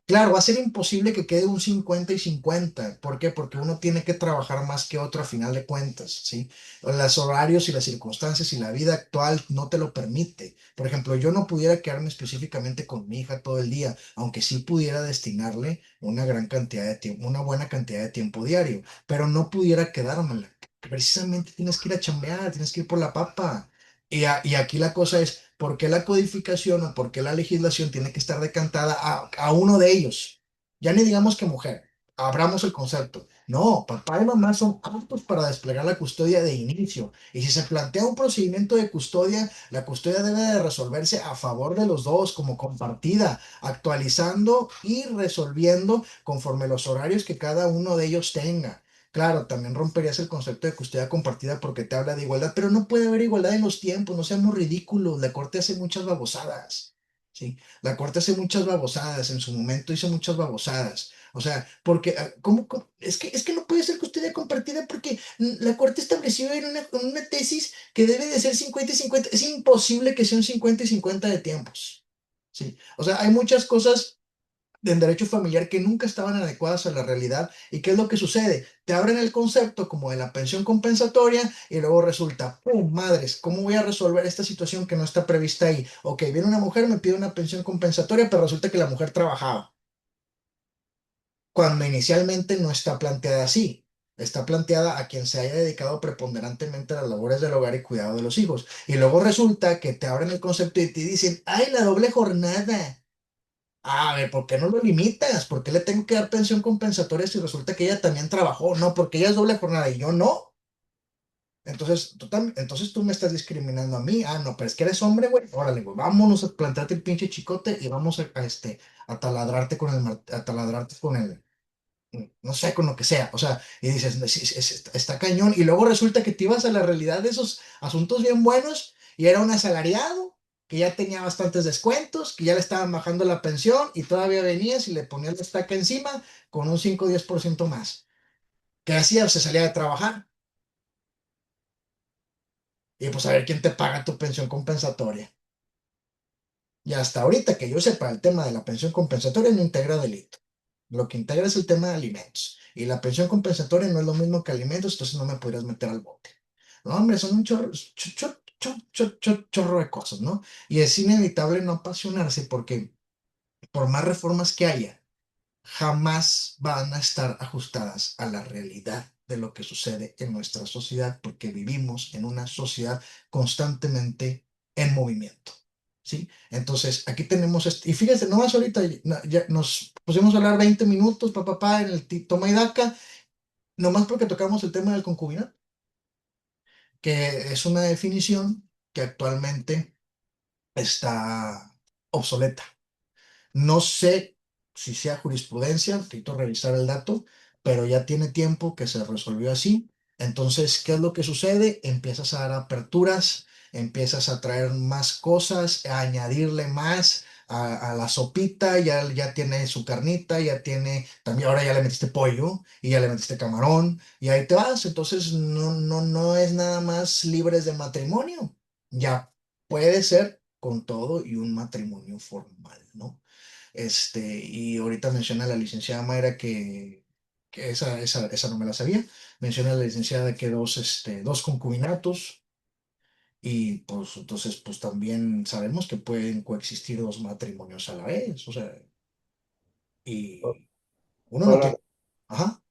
Claro, va a ser imposible que quede un 50 y 50. ¿Por qué? Porque uno tiene que trabajar más que otro a final de cuentas, ¿sí? Los horarios y las circunstancias y la vida actual no te lo permite. Por ejemplo, yo no pudiera quedarme específicamente con mi hija todo el día, aunque sí pudiera destinarle una gran cantidad de tiempo, una buena cantidad de tiempo diario, pero no pudiera quedármela. Precisamente tienes que ir a chambear, tienes que ir por la papa. Y aquí la cosa es, ¿por qué la codificación o por qué la legislación tiene que estar decantada a uno de ellos? Ya ni digamos que mujer, abramos el concepto. No, papá y mamá son aptos para desplegar la custodia de inicio. Y si se plantea un procedimiento de custodia, la custodia debe de resolverse a favor de los dos, como compartida, actualizando y resolviendo conforme los horarios que cada uno de ellos tenga. Claro, también romperías el concepto de custodia compartida porque te habla de igualdad, pero no puede haber igualdad en los tiempos, no seamos ridículos. La Corte hace muchas babosadas, ¿sí? La Corte hace muchas babosadas, en su momento hizo muchas babosadas. O sea, porque, Es que no puede ser custodia compartida porque la Corte estableció en una tesis que debe de ser 50 y 50. Es imposible que sea un 50 y 50 de tiempos, ¿sí? O sea, hay muchas cosas en derecho familiar que nunca estaban adecuadas a la realidad. ¿Y qué es lo que sucede? Te abren el concepto como de la pensión compensatoria y luego resulta, ¡pum! Madres, ¿cómo voy a resolver esta situación que no está prevista ahí? Ok, viene una mujer, me pide una pensión compensatoria, pero resulta que la mujer trabajaba, cuando inicialmente no está planteada así. Está planteada a quien se haya dedicado preponderantemente a las labores del hogar y cuidado de los hijos. Y luego resulta que te abren el concepto y te dicen, ¡ay, la doble jornada! A ver, ¿por qué no lo limitas? ¿Por qué le tengo que dar pensión compensatoria si resulta que ella también trabajó? No, porque ella es doble jornada y yo no. Entonces tú me estás discriminando a mí. Ah, no, pero es que eres hombre, güey. Órale, güey, vámonos a plantarte el pinche chicote y vamos a taladrarte a taladrarte con el, no sé, con lo que sea. O sea, y dices, "No, sí, sí, está cañón". Y luego resulta que te ibas a la realidad de esos asuntos bien buenos y era un asalariado que ya tenía bastantes descuentos, que ya le estaban bajando la pensión y todavía venías y le ponías la estaca encima con un 5 o 10% más. ¿Qué hacía? Se salía de trabajar. Y pues a ver quién te paga tu pensión compensatoria. Y hasta ahorita que yo sepa, el tema de la pensión compensatoria no integra delito. Lo que integra es el tema de alimentos. Y la pensión compensatoria no es lo mismo que alimentos, entonces no me podrías meter al bote. No, hombre, son un chorro de cosas, ¿no? Y es inevitable no apasionarse porque por más reformas que haya, jamás van a estar ajustadas a la realidad de lo que sucede en nuestra sociedad, porque vivimos en una sociedad constantemente en movimiento. ¿Sí? Entonces, aquí tenemos, y fíjense, nomás ahorita ya nos pusimos a hablar 20 minutos, papá, en el toma y daca, nomás porque tocamos el tema del concubinato, que es una definición que actualmente está obsoleta. No sé si sea jurisprudencia, necesito revisar el dato, pero ya tiene tiempo que se resolvió así. Entonces, ¿qué es lo que sucede? Empiezas a dar aperturas, empiezas a traer más cosas, a añadirle más a la sopita, ya tiene su carnita, ya tiene, también ahora ya le metiste pollo y ya le metiste camarón y ahí te vas. Entonces, no es nada más libres de matrimonio. Ya puede ser con todo y un matrimonio formal, ¿no? Y ahorita menciona la licenciada Mayra que esa no me la sabía. Menciona la licenciada que dos concubinatos y pues entonces pues también sabemos que pueden coexistir dos matrimonios a la vez, o sea, y uno no Fuera, tiene... Ajá.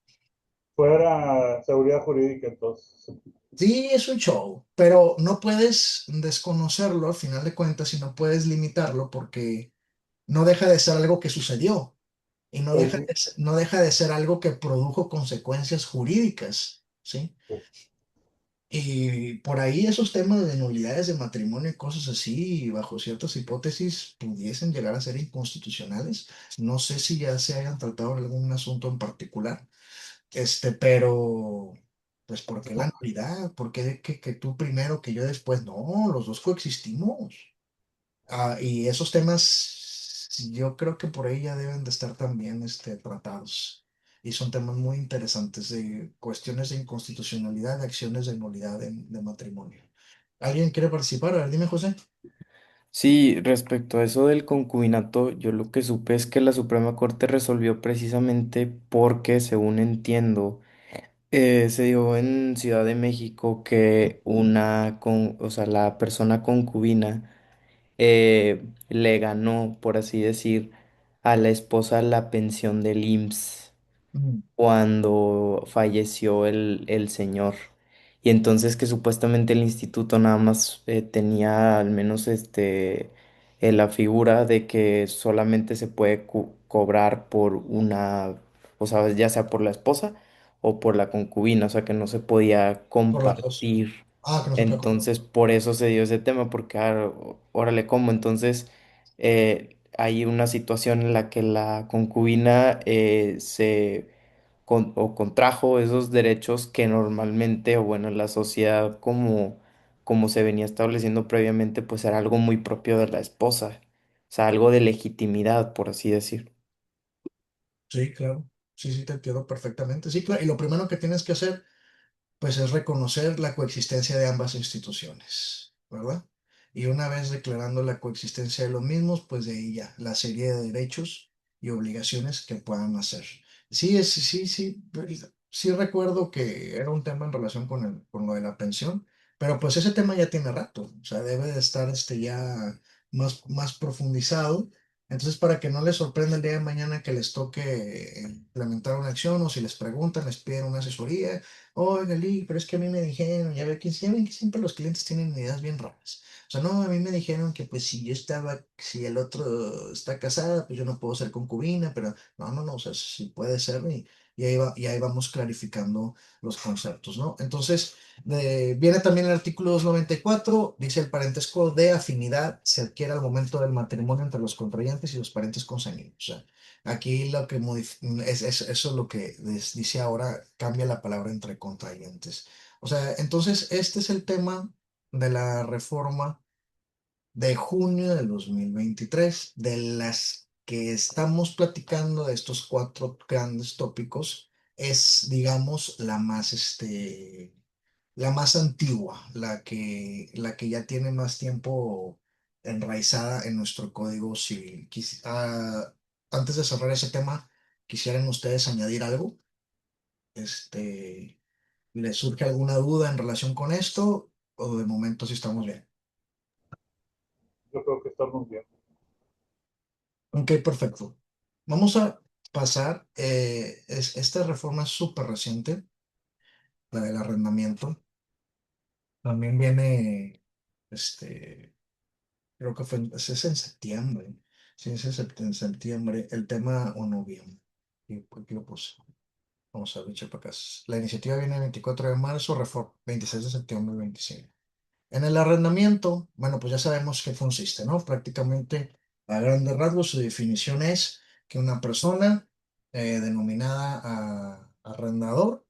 fuera seguridad jurídica, entonces. Sí, es un show, pero no puedes desconocerlo al final de cuentas y no puedes limitarlo porque no deja de ser algo que sucedió. Y Pues sí, no deja de ser algo que produjo consecuencias jurídicas, ¿sí? pues, Y por ahí esos temas de nulidades de matrimonio y cosas así, bajo ciertas hipótesis, pudiesen llegar a ser inconstitucionales. No sé si ya se hayan tratado algún asunto en particular, pero, pues, ¿por qué la nulidad? ¿Por qué que tú primero, que yo después? No, los dos coexistimos. Y esos temas, yo creo que por ahí ya deben de estar también tratados. Y son temas muy interesantes de cuestiones de inconstitucionalidad, de acciones de nulidad de matrimonio. ¿Alguien quiere participar? A ver, dime, José. Sí, respecto a eso del concubinato, yo lo que supe es que la Suprema Corte resolvió precisamente porque, según entiendo, se dio en Ciudad de México que o sea, la persona concubina le ganó, por así decir, a la esposa la pensión del IMSS Mm, cuando falleció el señor. Y entonces que supuestamente el instituto nada más tenía al menos la figura de que solamente se puede cobrar por o sea, ya sea por la esposa o por la concubina, o sea que no se podía por las dos. compartir. Ah, que no se puede Entonces, compartir. por eso se dio ese tema, porque, órale, ¿cómo? Entonces, hay una situación en la que la concubina o contrajo esos derechos que normalmente, o bueno, en la sociedad como se venía estableciendo previamente, pues era algo muy propio de la esposa, o sea, algo de legitimidad, por así decir. Sí, claro. Sí, sí, te entiendo perfectamente. Sí, claro. Y lo primero que tienes que hacer pues es reconocer la coexistencia de ambas instituciones, ¿verdad? Y una vez declarando la coexistencia de los mismos, pues de ahí ya, la serie de derechos y obligaciones que puedan hacer. Sí recuerdo que era un tema en relación con lo de la pensión, pero pues ese tema ya tiene rato, o sea, debe de estar ya más profundizado. Entonces, para que no les sorprenda el día de mañana que les toque implementar una acción o si les preguntan, les piden una asesoría, oiga, Lee, pero es que a mí me dijeron, ya ven que siempre los clientes tienen ideas bien raras. O sea, no, a mí me dijeron que pues si el otro está casada, pues yo no puedo ser concubina, pero no, o sea, sí puede ser y ahí vamos clarificando los conceptos, ¿no? Entonces, viene también el artículo 294, dice el parentesco de afinidad se adquiere al momento del matrimonio entre los contrayentes y los parientes consanguíneos. O sea, aquí lo que eso es lo que dice ahora, cambia la palabra entre contrayentes. O sea, entonces este es el tema de la reforma de junio del 2023, de las que estamos platicando de estos cuatro grandes tópicos, es, digamos, la más antigua, la que ya tiene más tiempo enraizada en nuestro código civil. Antes de cerrar ese tema, ¿quisieran ustedes añadir algo? Este, ¿Les surge alguna duda en relación con esto? ¿O de momento sí estamos bien? Yo creo que estamos bien. Ok, perfecto. Vamos a pasar, esta reforma es súper reciente, la del arrendamiento. También viene, este, creo que es en septiembre. Sí, es en septiembre. El tema o noviembre. Y aquí lo puse. Vamos a ver, echa para acá. La iniciativa viene el 24 de marzo, 26 de septiembre, 25. En el arrendamiento, bueno, pues ya sabemos qué consiste, ¿no? Prácticamente, a grandes rasgos, su definición es que una persona denominada arrendador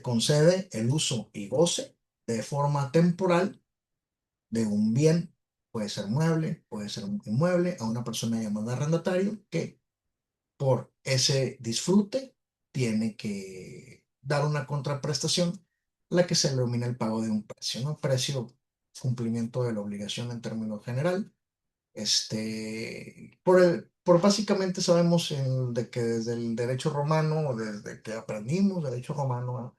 concede el uso y goce de forma temporal de un bien, puede ser mueble, puede ser un inmueble, a una persona llamada arrendatario que por ese disfrute tiene que dar una contraprestación, la que se denomina el pago de un precio, ¿no? Precio, cumplimiento de la obligación en términos general. Por básicamente sabemos de que desde el derecho romano, o desde que aprendimos derecho romano,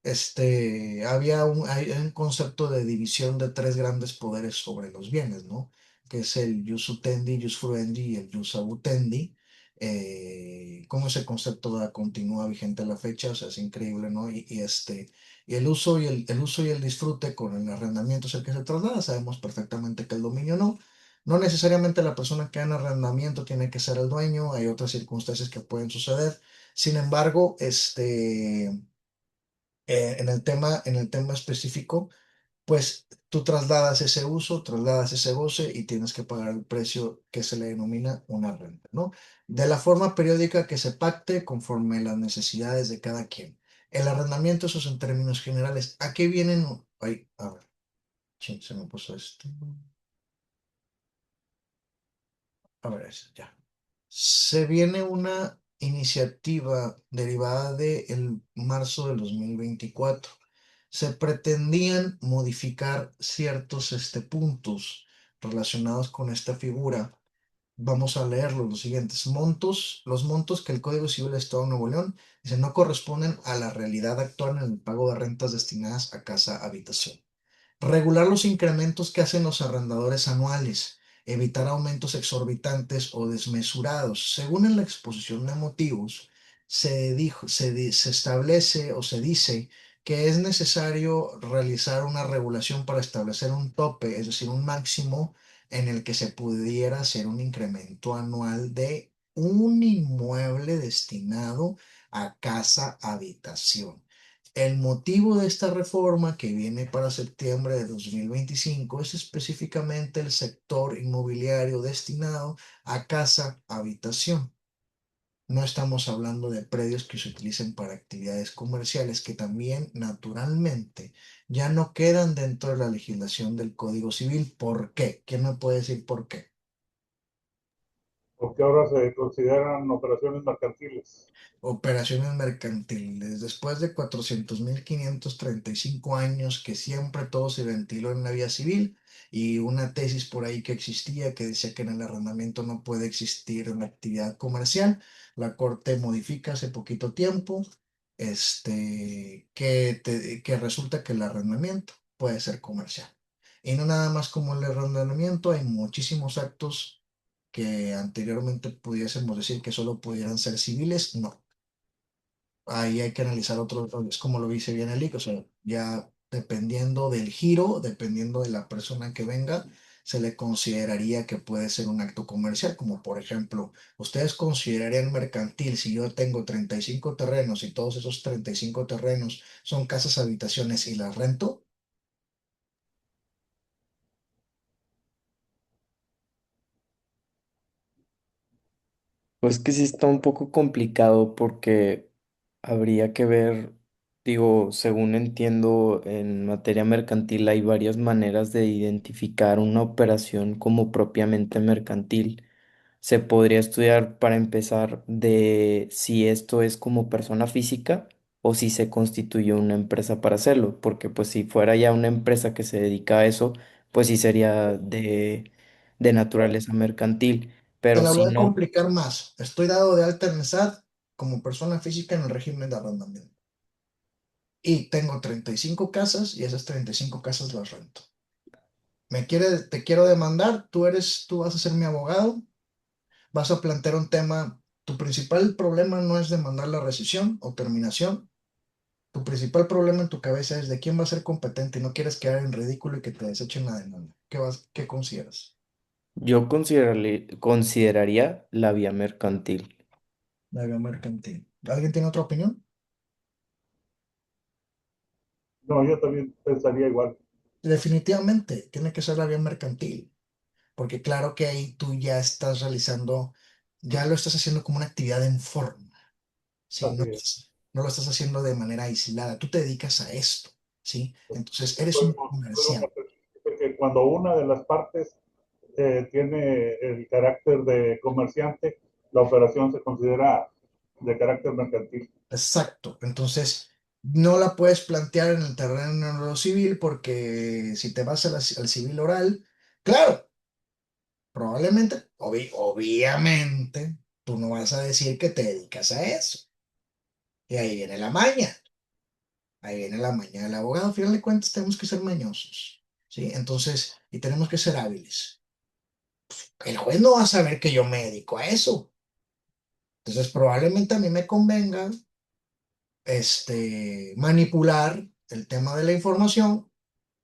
hay un concepto de división de tres grandes poderes sobre los bienes, ¿no? Que es el jus utendi, jus fruendi y el jus abutendi. Cómo ese concepto continúa vigente a la fecha, o sea, es increíble, ¿no? Y el uso y el disfrute con el arrendamiento es el que se traslada. Sabemos perfectamente que el dominio no. No necesariamente la persona que en arrendamiento tiene que ser el dueño, hay otras circunstancias que pueden suceder. Sin embargo, en el tema específico, pues tú trasladas ese uso, trasladas ese goce y tienes que pagar el precio que se le denomina una renta, ¿no? De la forma periódica que se pacte conforme las necesidades de cada quien. El arrendamiento, eso es en términos generales. ¿A qué vienen? Ay, a ver, chin, se me puso esto. A ver, ya. Se viene una iniciativa derivada del marzo del 2024. Se pretendían modificar ciertos puntos relacionados con esta figura. Vamos a leerlos, los siguientes montos. Los montos que el Código Civil del Estado de Nuevo León dice no corresponden a la realidad actual en el pago de rentas destinadas a casa habitación. Regular los incrementos que hacen los arrendadores anuales, evitar aumentos exorbitantes o desmesurados. Según en la exposición de motivos, se establece o se dice que es necesario realizar una regulación para establecer un tope, es decir, un máximo en el que se pudiera hacer un incremento anual de un inmueble destinado a casa habitación. El motivo de esta reforma que viene para septiembre de 2025 es específicamente el sector inmobiliario destinado a casa habitación. No estamos hablando de predios que se utilicen para actividades comerciales que también naturalmente ya no quedan dentro de la legislación del Código Civil. ¿Por qué? ¿Quién me puede decir por qué? Porque ahora se consideran operaciones mercantiles. Operaciones mercantiles. Después de 400.535 años que siempre todo se ventiló en la vía civil y una tesis por ahí que existía que decía que en el arrendamiento no puede existir una actividad comercial, la Corte modifica hace poquito tiempo que resulta que el arrendamiento puede ser comercial. Y no nada más como el arrendamiento, hay muchísimos actos que anteriormente pudiésemos decir que solo pudieran ser civiles, no. Ahí hay que analizar otro, es como lo dice bien el o sea, ya dependiendo del giro, dependiendo de la persona que venga, se le consideraría que puede ser un acto comercial, como por ejemplo, ustedes considerarían mercantil si yo tengo 35 terrenos y todos esos 35 terrenos son casas, habitaciones y las rento. Pues que sí está un poco complicado porque habría que ver, digo, según entiendo, en materia mercantil hay varias maneras de identificar una operación como propiamente mercantil. Se podría estudiar para empezar de si esto es como persona física o si se constituyó una empresa para hacerlo, porque pues si fuera ya una empresa que se dedica a eso, pues sí sería de naturaleza mercantil, Te pero la si voy a no, complicar más. Estoy dado de alta en el SAT como persona física en el régimen de arrendamiento. Y tengo 35 casas y esas 35 casas las rento. Te quiero demandar, tú vas a ser mi abogado, vas a plantear un tema. Tu principal problema no es demandar la rescisión o terminación. Tu principal problema en tu cabeza es de quién va a ser competente y no quieres quedar en ridículo y que te desechen la demanda. ¿Qué consideras? consideraría la vía mercantil. La vía mercantil. ¿Alguien tiene otra opinión? No, yo también pensaría igual. Definitivamente, tiene que ser la vía mercantil, porque claro que ahí tú ya estás realizando, ya lo estás haciendo como una actividad en forma, ¿sí? Así es. No lo estás haciendo de manera aislada, tú te dedicas a esto, ¿sí? Entonces eres un Podemos comerciante. hacer que cuando una de las partes tiene el carácter de comerciante, la operación se considera de carácter mercantil. Exacto. Entonces, no la puedes plantear en el terreno de lo civil porque si te vas al civil oral, claro, probablemente, obviamente, tú no vas a decir que te dedicas a eso. Y ahí viene la maña. Ahí viene la maña del abogado. Al final de cuentas, tenemos que ser mañosos, ¿sí? Entonces, y tenemos que ser hábiles. El juez no va a saber que yo me dedico a eso. Entonces, probablemente a mí me convenga manipular el tema de la información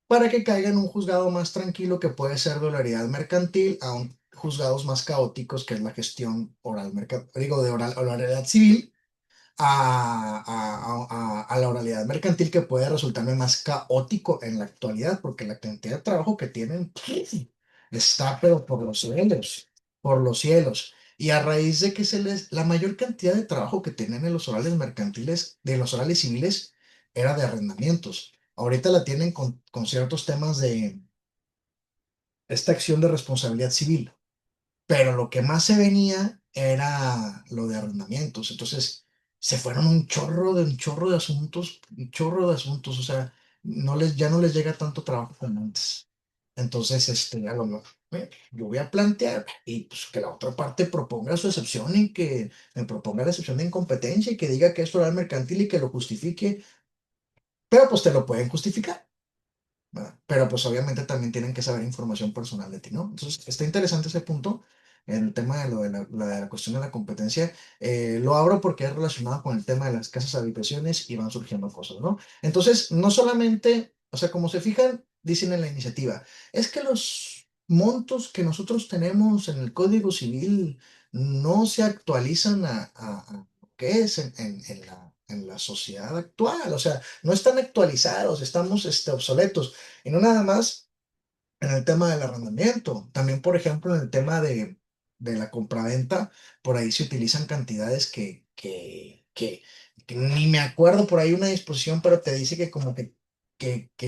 para que caiga en un juzgado más tranquilo que puede ser de oralidad mercantil a juzgados más caóticos que es la gestión oral, digo, de oralidad civil a la oralidad mercantil que puede resultarme más caótico en la actualidad porque la cantidad de trabajo que tienen está pero por los cielos, por los cielos. Y a raíz de que la mayor cantidad de trabajo que tienen en los orales mercantiles, de los orales civiles, era de arrendamientos. Ahorita la tienen con ciertos temas de esta acción de responsabilidad civil, pero lo que más se venía era lo de arrendamientos. Entonces, se fueron un chorro de asuntos, un chorro de asuntos, o sea, ya no les llega tanto trabajo como antes. Entonces, a lo mejor, yo voy a plantear y pues, que la otra parte proponga su excepción y que me proponga la excepción de incompetencia y que diga que es oral mercantil y que lo justifique, pero pues te lo pueden justificar. ¿Verdad? Pero pues obviamente también tienen que saber información personal de ti, ¿no? Entonces, está interesante ese punto, el tema de lo de la cuestión de la competencia. Lo abro porque es relacionado con el tema de las casas habitaciones y van surgiendo cosas, ¿no? Entonces, no solamente, o sea, como se fijan, dicen en la iniciativa, es que los montos que nosotros tenemos en el Código Civil no se actualizan a lo que es en la sociedad actual, o sea, no están actualizados, estamos obsoletos. Y no nada más en el tema del arrendamiento, también por ejemplo en el tema de la compraventa, por ahí se utilizan cantidades que ni me acuerdo, por ahí una disposición, pero te dice que como que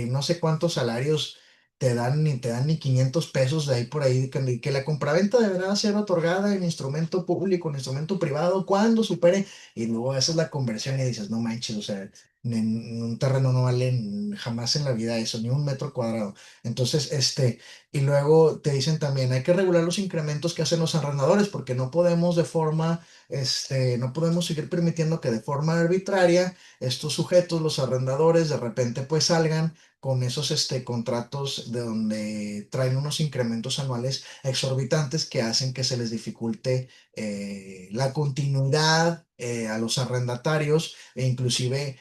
no sé cuántos salarios te dan ni 500 pesos de ahí por ahí, que la compraventa deberá ser otorgada en instrumento público, en instrumento privado, cuando supere, y luego esa es la conversión y dices, no manches, o sea, en un terreno no vale jamás en la vida eso, ni un metro cuadrado. Entonces, y luego te dicen también, hay que regular los incrementos que hacen los arrendadores, porque no podemos no podemos seguir permitiendo que de forma arbitraria estos sujetos, los arrendadores, de repente pues salgan con esos contratos de donde traen unos incrementos anuales exorbitantes que hacen que se les dificulte la continuidad a los arrendatarios e inclusive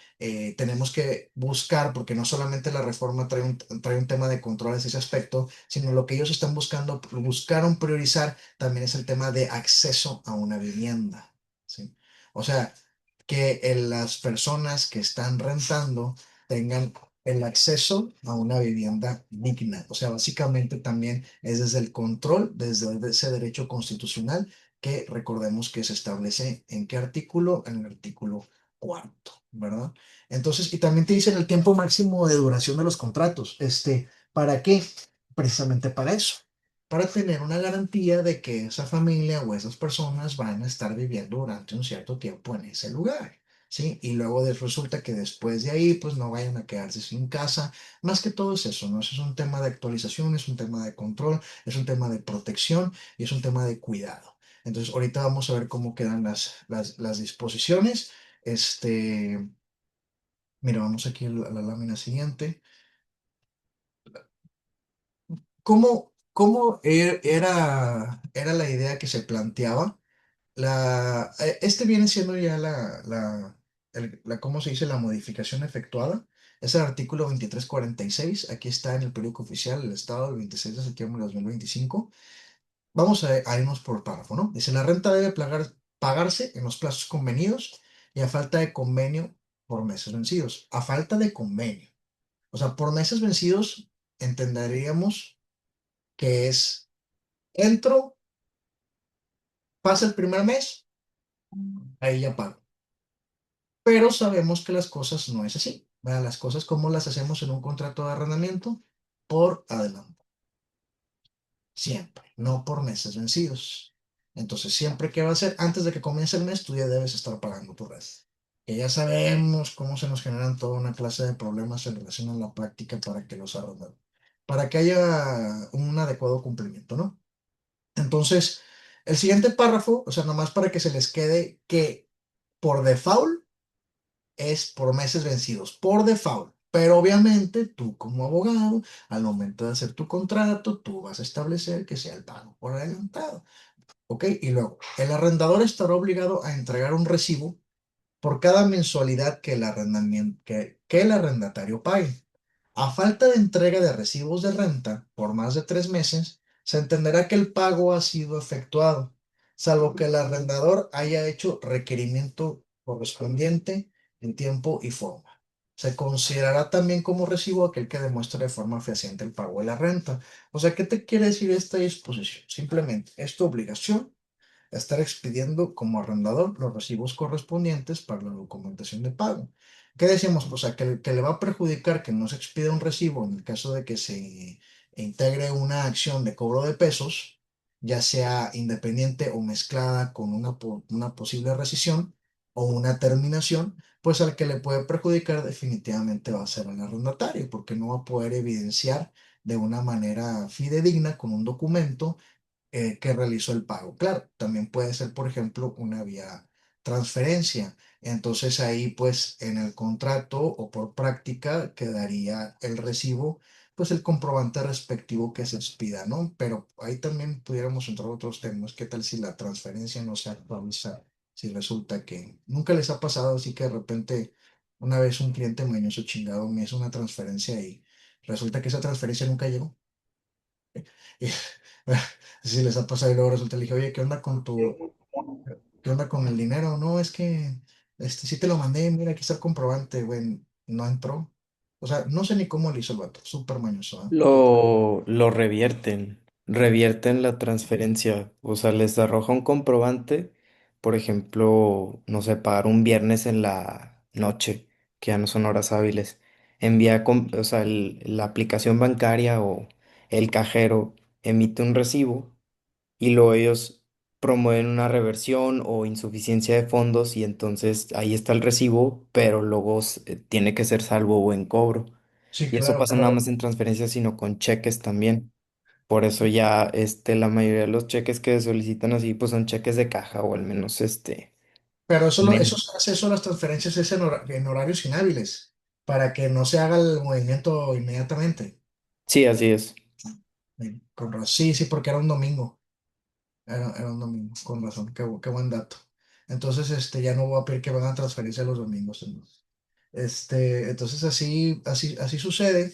tenemos que buscar, porque no solamente la reforma trae un tema de control en ese aspecto, sino lo que ellos están buscaron priorizar también es el tema de acceso a una vivienda, ¿sí? O sea, que las personas que están rentando tengan el acceso a una vivienda digna. O sea, básicamente también es desde el control, desde ese derecho constitucional que recordemos que se establece en qué artículo, en el artículo cuarto, ¿verdad? Entonces, y también te dicen el tiempo máximo de duración de los contratos. ¿Para qué? Precisamente para eso, para tener una garantía de que esa familia o esas personas van a estar viviendo durante un cierto tiempo en ese lugar. ¿Sí? Y luego resulta que después de ahí, pues no vayan a quedarse sin casa. Más que todo es eso, ¿no? Eso es un tema de actualización, es un tema de control, es un tema de protección y es un tema de cuidado. Entonces, ahorita vamos a ver cómo quedan las disposiciones. Este, mira, vamos aquí a la lámina siguiente. ¿Cómo era la idea que se planteaba? Este viene siendo ya ¿cómo se dice? La modificación efectuada. Es el artículo 2346. Aquí está en el periódico oficial del Estado del 26 de septiembre de 2025. Vamos a irnos por párrafo, ¿no? Dice, la renta debe pagarse en los plazos convenidos y a falta de convenio por meses vencidos. A falta de convenio. O sea, por meses vencidos entenderíamos que es, entro, pasa el primer mes, ahí ya pago. Pero sabemos que las cosas no es así. ¿Verdad? Las cosas como las hacemos en un contrato de arrendamiento por adelante, siempre, no por meses vencidos. Entonces, siempre que va a ser, antes de que comience el mes, tú ya debes estar pagando tu red. Que ya sabemos cómo se nos generan toda una clase de problemas en relación a la práctica para que los arrendan, para que haya un adecuado cumplimiento, ¿no? Entonces, el siguiente párrafo, o sea, nomás para que se les quede que por default es por meses vencidos, por default. Pero obviamente tú como abogado, al momento de hacer tu contrato, tú vas a establecer que sea el pago por adelantado. ¿Ok? Y luego, el arrendador estará obligado a entregar un recibo por cada mensualidad que el arrendatario pague. A falta de entrega de recibos de renta por más de 3 meses, se entenderá que el pago ha sido efectuado, salvo que el arrendador haya hecho requerimiento correspondiente en tiempo y forma. Se considerará también como recibo aquel que demuestre de forma fehaciente el pago de la renta. O sea, ¿qué te quiere decir esta disposición? Simplemente es tu obligación estar expidiendo como arrendador los recibos correspondientes para la documentación de pago. ¿Qué decíamos? O sea, que le va a perjudicar que no se expida un recibo en el caso de que se integre una acción de cobro de pesos, ya sea independiente o mezclada con una posible rescisión o una terminación, pues al que le puede perjudicar definitivamente va a ser al arrendatario, porque no va a poder evidenciar de una manera fidedigna con un documento que realizó el pago. Claro, también puede ser, por ejemplo, una vía transferencia. Entonces ahí, pues, en el contrato o por práctica quedaría el recibo, pues el comprobante respectivo que se expida, ¿no? Pero ahí también pudiéramos entrar a otros temas. ¿Qué tal si la transferencia no se actualiza? Si resulta que nunca les ha pasado, así que de repente una vez un cliente mañoso chingado me hizo una transferencia y resulta que esa transferencia nunca llegó. Y, si les ha pasado y luego resulta, le dije, oye, Sí, es muy común. ¿qué onda con el dinero? No, es que, sí te lo mandé, mira, aquí está el comprobante, güey, no entró. O sea, no sé ni cómo le hizo el vato, súper mañoso, ¿eh? Total. Lo revierten la transferencia, o sea, les arroja un comprobante, por ejemplo, no sé, pagar un viernes en la noche, que ya no son horas hábiles, o sea, la aplicación bancaria o el cajero emite un recibo y luego ellos promueven una reversión o insuficiencia de fondos y entonces ahí está el recibo, pero luego tiene que ser salvo o en cobro. Sí, Y eso claro, pasa no nada claro. más en transferencias, sino con cheques también. Por eso ya la mayoría de los cheques que solicitan así, pues son cheques de caja o al menos Pero eso, menos. eso se hace eso, las transferencias es en horarios inhábiles. para que no se haga el movimiento inmediatamente. Sí, así es. Sí, sí, porque era un domingo. Era un domingo, con razón, qué buen dato. Entonces, ya no voy a pedir que van a transferirse los domingos. Entonces así sucede.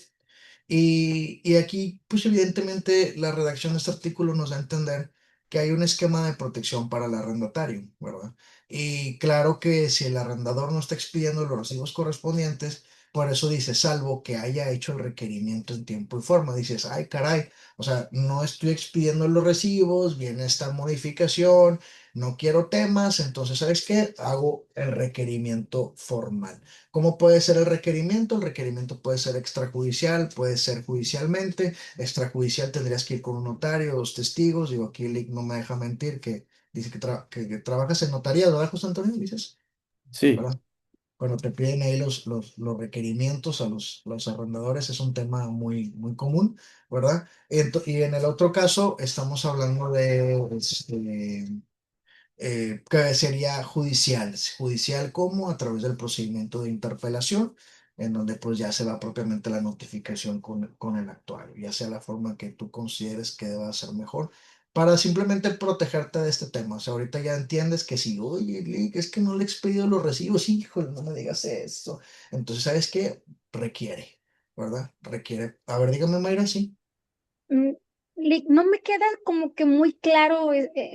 Y aquí, pues evidentemente, la redacción de este artículo nos da a entender que hay un esquema de protección para el arrendatario, ¿verdad? Y claro que si el arrendador no está expidiendo los recibos correspondientes, por eso dice, salvo que haya hecho el requerimiento en tiempo y forma. Dices, ay, caray, o sea, no estoy expidiendo los recibos, viene esta modificación, no quiero temas, entonces, ¿sabes qué? Hago el requerimiento formal. ¿Cómo puede ser el requerimiento? El requerimiento puede ser extrajudicial, puede ser judicialmente. Extrajudicial tendrías que ir con un notario, dos testigos. Digo, aquí Lick no me deja mentir que dice que trabajas en notaría, ¿verdad, José Antonio? Dices, Sí, ¿verdad? Cuando te piden ahí los requerimientos a los arrendadores es un tema muy, muy común, ¿verdad? Y en el otro caso estamos hablando de que sería judicial. Judicial como a través del procedimiento de interpelación, en donde pues ya se va propiamente la notificación con el actuario, ya sea la forma que tú consideres que deba ser mejor, para simplemente protegerte de este tema. O sea, ahorita ya entiendes que si, oye, Lick, es que no le he expedido los recibos, híjole, no me digas eso. Entonces, ¿sabes qué? Requiere, ¿verdad? Requiere. A ver, dígame, Mayra, sí. Mm, no me queda como que muy claro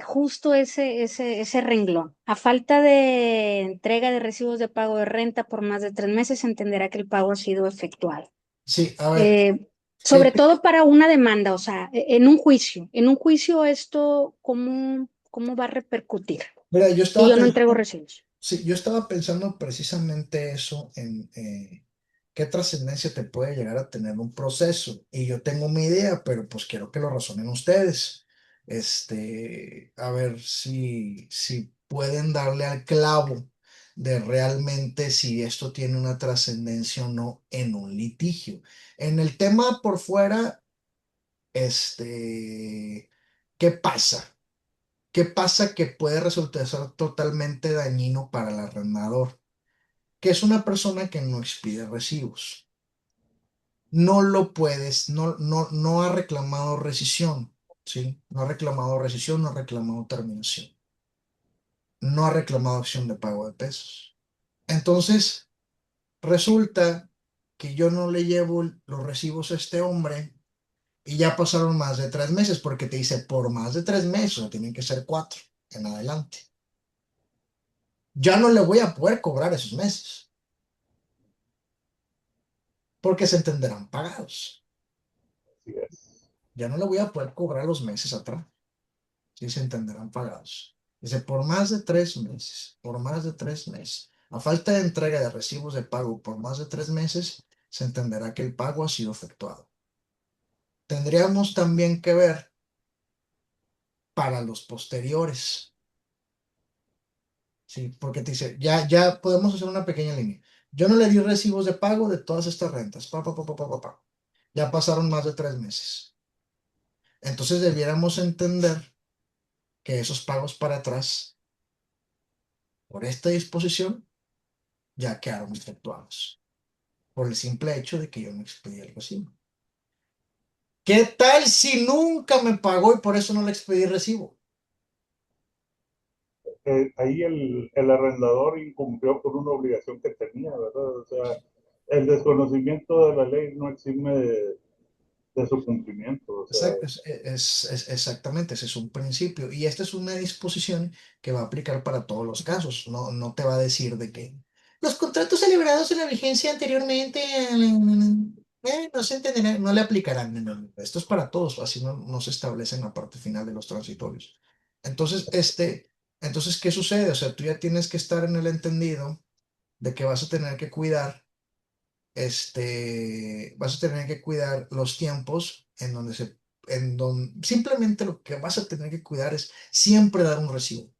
justo ese renglón. A falta de entrega de recibos de pago de renta por más de 3 meses, se entenderá que el pago ha sido efectuado. Sí, a ver, Eh, ¿qué Sobre todo para una demanda, o sea, en un juicio esto, ¿cómo va a repercutir Mira, si yo no entrego recibos? sí, yo estaba pensando precisamente eso en qué trascendencia te puede llegar a tener un proceso. Y yo tengo mi idea, pero pues quiero que lo razonen ustedes. A ver si pueden darle al clavo de realmente si esto tiene una trascendencia o no en un litigio. En el tema por fuera, ¿qué pasa? ¿Qué pasa que puede resultar ser totalmente dañino para el arrendador? Que es una persona que no expide recibos. No lo puedes, no ha reclamado rescisión, ¿sí? No ha reclamado rescisión, no ha reclamado terminación, no ha reclamado acción de pago de pesos. Entonces, resulta que yo no le llevo los recibos a este hombre y ya pasaron más de 3 meses porque te dice por más de 3 meses, o sea, tienen que ser 4 en adelante. Ya no le voy a poder cobrar esos meses porque se entenderán pagados. Así es. Ya no le voy a poder cobrar los meses atrás, sí se entenderán pagados. Dice, por más de 3 meses, por más de 3 meses, a falta de entrega de recibos de pago por más de 3 meses, se entenderá que el pago ha sido efectuado. Tendríamos también que ver para los posteriores, ¿sí? Porque te dice, ya podemos hacer una pequeña línea. Yo no le di recibos de pago de todas estas rentas, pa. Ya pasaron más de 3 meses. Entonces debiéramos entender que esos pagos para atrás, por esta disposición, ya quedaron efectuados, por el simple hecho de que yo no expedí el recibo. ¿Qué tal si nunca me pagó y por eso no le expedí recibo? Ahí el arrendador incumplió con una obligación que tenía, ¿verdad? O sea, el desconocimiento de la ley no exime de su cumplimiento. O sea, Exactamente, ese es un principio. Y esta es una disposición que va a aplicar para todos los casos. No, no te va a decir de que los contratos celebrados en la vigencia anteriormente no se entenderán, no le aplicarán. No. Esto es para todos, así no se establece en la parte final de los transitorios. Entonces, ¿qué sucede? O sea, tú ya tienes que estar en el entendido de que vas a tener que cuidar los tiempos simplemente lo que vas a tener que cuidar es siempre dar un recibo,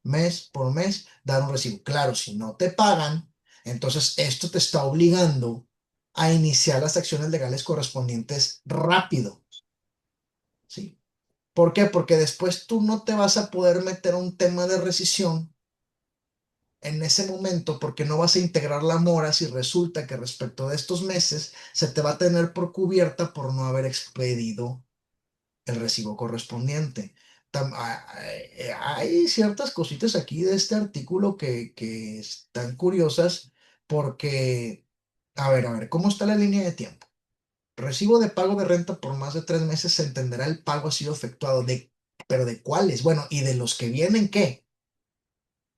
mes por mes, dar un recibo. Claro, si no te pagan, entonces esto te está obligando a iniciar las acciones legales correspondientes rápido, ¿sí? ¿Por qué? Porque después tú no te vas a poder meter a un tema de rescisión en ese momento porque no vas a integrar la mora si resulta que respecto de estos meses se te va a tener por cubierta por no haber expedido el recibo correspondiente. Hay ciertas cositas aquí de este artículo que están curiosas porque, a ver, ¿cómo está la línea de tiempo? Recibo de pago de renta por más de 3 meses se entenderá el pago ha sido efectuado. ¿Pero de cuáles? Bueno, ¿y de los que vienen qué?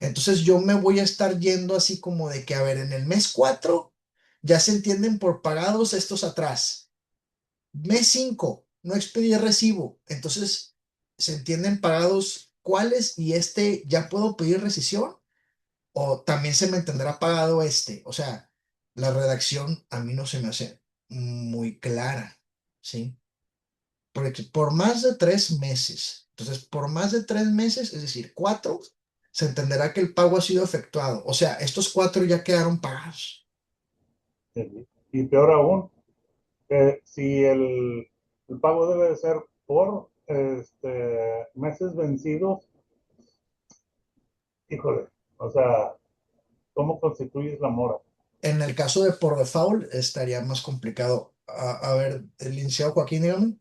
Entonces yo me voy a estar yendo así como de que, a ver, en el mes 4 ya se entienden por pagados estos atrás. Mes 5 no expedí recibo. Entonces se entienden pagados cuáles y este ya puedo pedir rescisión o también se me entenderá pagado este. O sea, la redacción a mí no se me hace muy clara, ¿sí? Porque por más de 3 meses, entonces por más de 3 meses, es decir, 4, se entenderá que el pago ha sido efectuado. O sea, estos 4 ya quedaron pagados. Y peor aún, si el pago debe de ser por meses vencidos, híjole, o sea, ¿cómo constituyes la mora? En el caso de por default estaría más complicado. A ver, el licenciado Joaquín, dígame.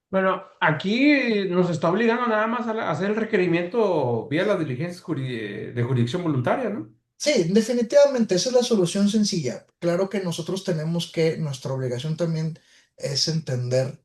Bueno, aquí nos está obligando nada más a hacer el requerimiento vía las diligencias de jurisdicción voluntaria, ¿no? Sí, definitivamente, esa es la solución sencilla. Claro que nosotros tenemos que, nuestra obligación también es entender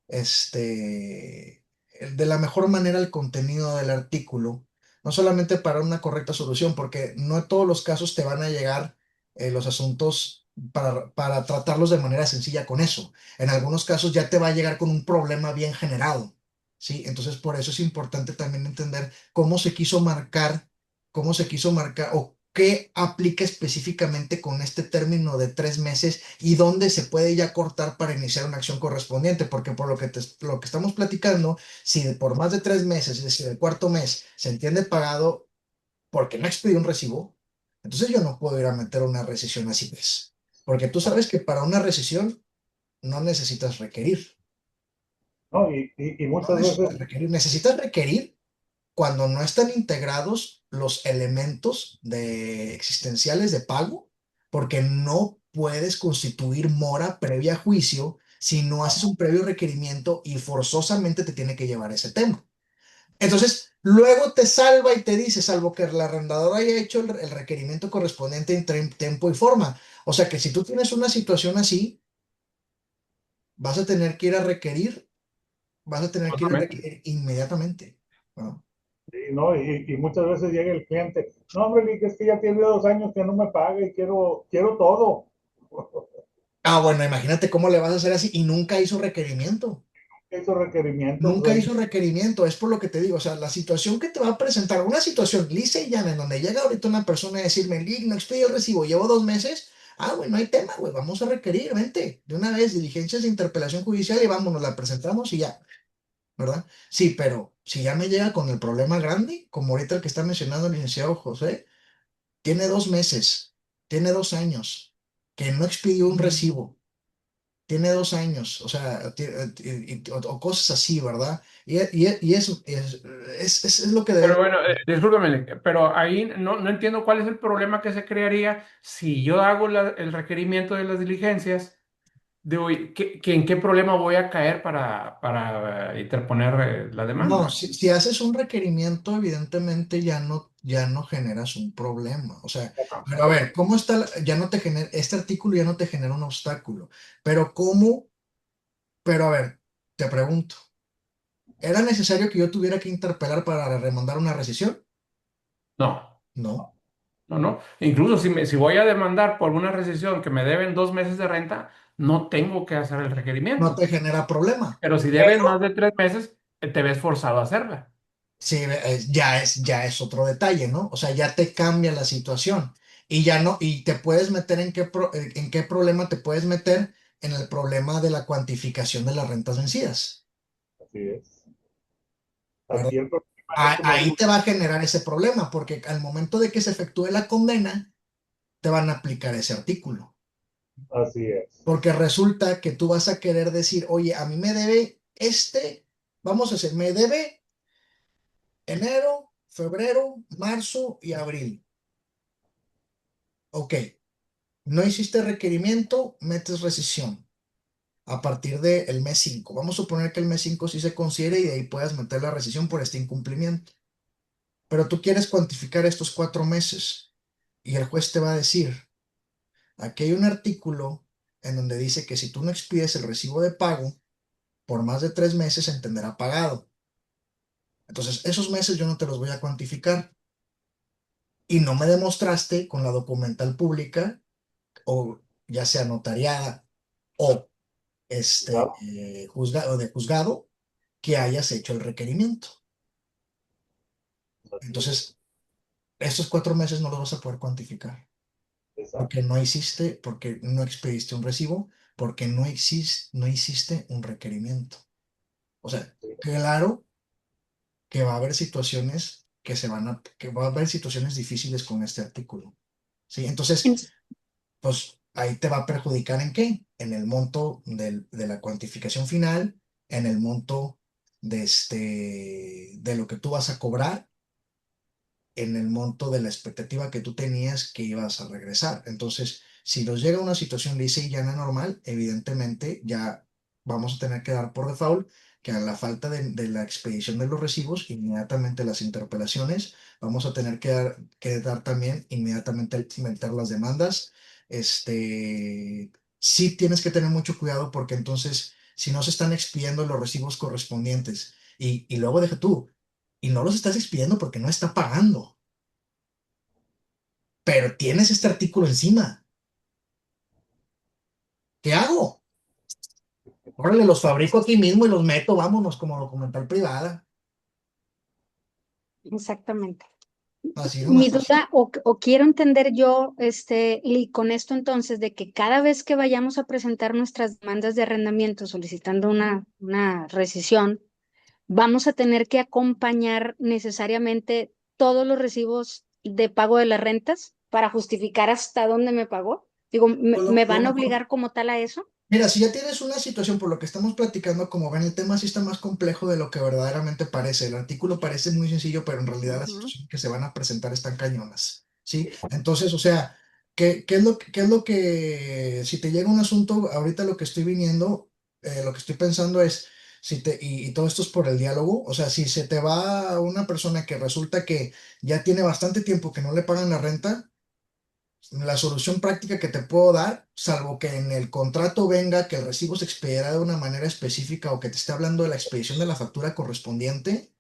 de la mejor manera el contenido del artículo, no solamente para una correcta solución, porque no en todos los casos te van a llegar los asuntos para tratarlos de manera sencilla con eso. En algunos casos ya te va a llegar con un problema bien generado, ¿sí? Entonces, por eso es importante también entender cómo se quiso marcar o qué aplica específicamente con este término de 3 meses y dónde se puede ya cortar para iniciar una acción correspondiente, porque por lo que estamos platicando, si por más de 3 meses, es decir, el cuarto mes, se entiende pagado porque no expedió un recibo, entonces yo no puedo ir a meter una rescisión así, pues, porque tú sabes que para una rescisión no necesitas requerir, ¿No? Y no muchas veces, necesitas requerir, necesitas requerir cuando no están integrados los elementos existenciales de pago, porque no puedes constituir mora previa a juicio si no haces un previo requerimiento y forzosamente te tiene que llevar ese tema. Entonces, luego te salva y te dice, salvo que el arrendador haya hecho el requerimiento correspondiente en tiempo y forma. O sea que si tú tienes una situación así, vas a tener que ir a requerir, vas a tener que ir a Totalmente. requerir inmediatamente. ¿No? sí, ¿no? Y muchas veces llega el cliente, no, hombre, Lick, es que ya tiene 2 años que no me paga y quiero todo. Ah, bueno, imagínate cómo le vas a hacer así y nunca hizo requerimiento. Esos requerimientos, Nunca hizo requerimiento, es por lo que te digo, o sea, la situación que te va a presentar, una situación lisa y llana, en donde llega ahorita una persona a decirme, Lick, no expedí el recibo, llevo 2 meses, güey, no hay tema, güey, vamos a requerir, vente, de una vez, diligencias de interpelación judicial y vámonos, la presentamos y ya, ¿verdad? Sí, pero si ya me llega con el problema grande, como ahorita el que está mencionando el licenciado José, tiene 2 meses, tiene 2 años, que no expidió un recibo tiene 2 años, o sea, o cosas así, ¿verdad? Y eso es lo que Pero debe. bueno, discúlpame, pero ahí no entiendo cuál es el problema que se crearía si yo hago el requerimiento de las diligencias. ¿En qué problema voy a caer para interponer la No, demanda? si haces un requerimiento, evidentemente ya no generas un problema. O sea, pero a ver, ¿cómo está? Ya no te genera, este artículo ya no te genera un obstáculo. Pero ¿cómo? Pero a ver, te pregunto, ¿era necesario que yo tuviera que interpelar para remandar una rescisión? No, No, no. Incluso si voy a demandar por una rescisión que me deben 2 meses de renta, no tengo que hacer el no requerimiento. te genera problema. Pero si deben más de 3 meses, te ves forzado a hacerla. Sí, ya es otro detalle, ¿no? O sea, ya te cambia la situación y ya no, y te puedes meter en qué problema te puedes meter en el problema de la cuantificación de las rentas vencidas, así es. ¿verdad? Aquí el problema es como Ahí digo, te va a generar ese problema porque al momento de que se efectúe la condena, te van a aplicar ese artículo. así es. Porque resulta que tú vas a querer decir, oye, a mí me debe vamos a hacer, me debe enero, febrero, marzo y abril. Ok, no hiciste requerimiento, metes rescisión a partir del mes 5. Vamos a suponer que el mes 5 sí se considere y de ahí puedas meter la rescisión por este incumplimiento. Pero tú quieres cuantificar estos 4 meses y el juez te va a decir, aquí hay un artículo en donde dice que si tú no expides el recibo de pago por más de 3 meses, se entenderá pagado. Entonces, esos meses yo no te los voy a cuantificar y no me demostraste con la documental pública o ya sea notariada o Claro, o de juzgado que hayas hecho el requerimiento. así es, Entonces, estos 4 meses no los vas a poder cuantificar porque exacto. no hiciste, porque no expediste un recibo, porque no hiciste un requerimiento. O sea, Sí, claro que va a haber situaciones que va a haber situaciones difíciles con este artículo. ¿Sí? Entonces, pues ahí te va a perjudicar ¿en qué? En el monto de la cuantificación final, en el monto de lo que tú vas a cobrar, en el monto de la expectativa que tú tenías que ibas a regresar. Entonces, si nos llega una situación lisa y llana normal, evidentemente ya vamos a tener que dar por default que a la falta de la expedición de los recibos, inmediatamente las interpelaciones, vamos a tener que dar también inmediatamente meter las demandas. Sí tienes que tener mucho cuidado porque entonces, si no se están expidiendo los recibos correspondientes y luego deja tú, y no los estás expidiendo porque no está pagando, pero tienes este artículo encima. ¿Qué hago? Órale, los fabrico aquí mismo y los meto, vámonos, como documental privada. Exactamente. Así Mi nomás. duda, o quiero entender yo, Lee, con esto entonces, de que cada vez que vayamos a presentar nuestras demandas de arrendamiento solicitando una rescisión, vamos a tener que acompañar necesariamente todos los recibos de pago de las rentas para justificar hasta dónde me pagó. Digo, ¿me, Pues me lo van a mejor. obligar como tal a eso? Mira, si ya tienes una situación por lo que estamos platicando, como ven, el tema sí está más complejo de lo que verdaderamente parece. El artículo parece muy sencillo, pero en realidad las Ujú. situaciones que se van a presentar están cañonas, ¿sí? Entonces, o sea, ¿qué es lo que, si te llega un asunto, ahorita lo que estoy viniendo, lo que estoy pensando es, y todo esto es por el diálogo, o sea, si se te va una persona que resulta que ya tiene bastante tiempo que no le pagan la renta, la solución práctica que te puedo dar, salvo que en el contrato venga que el recibo se expedirá de una manera específica o que te esté hablando de la expedición de la factura correspondiente,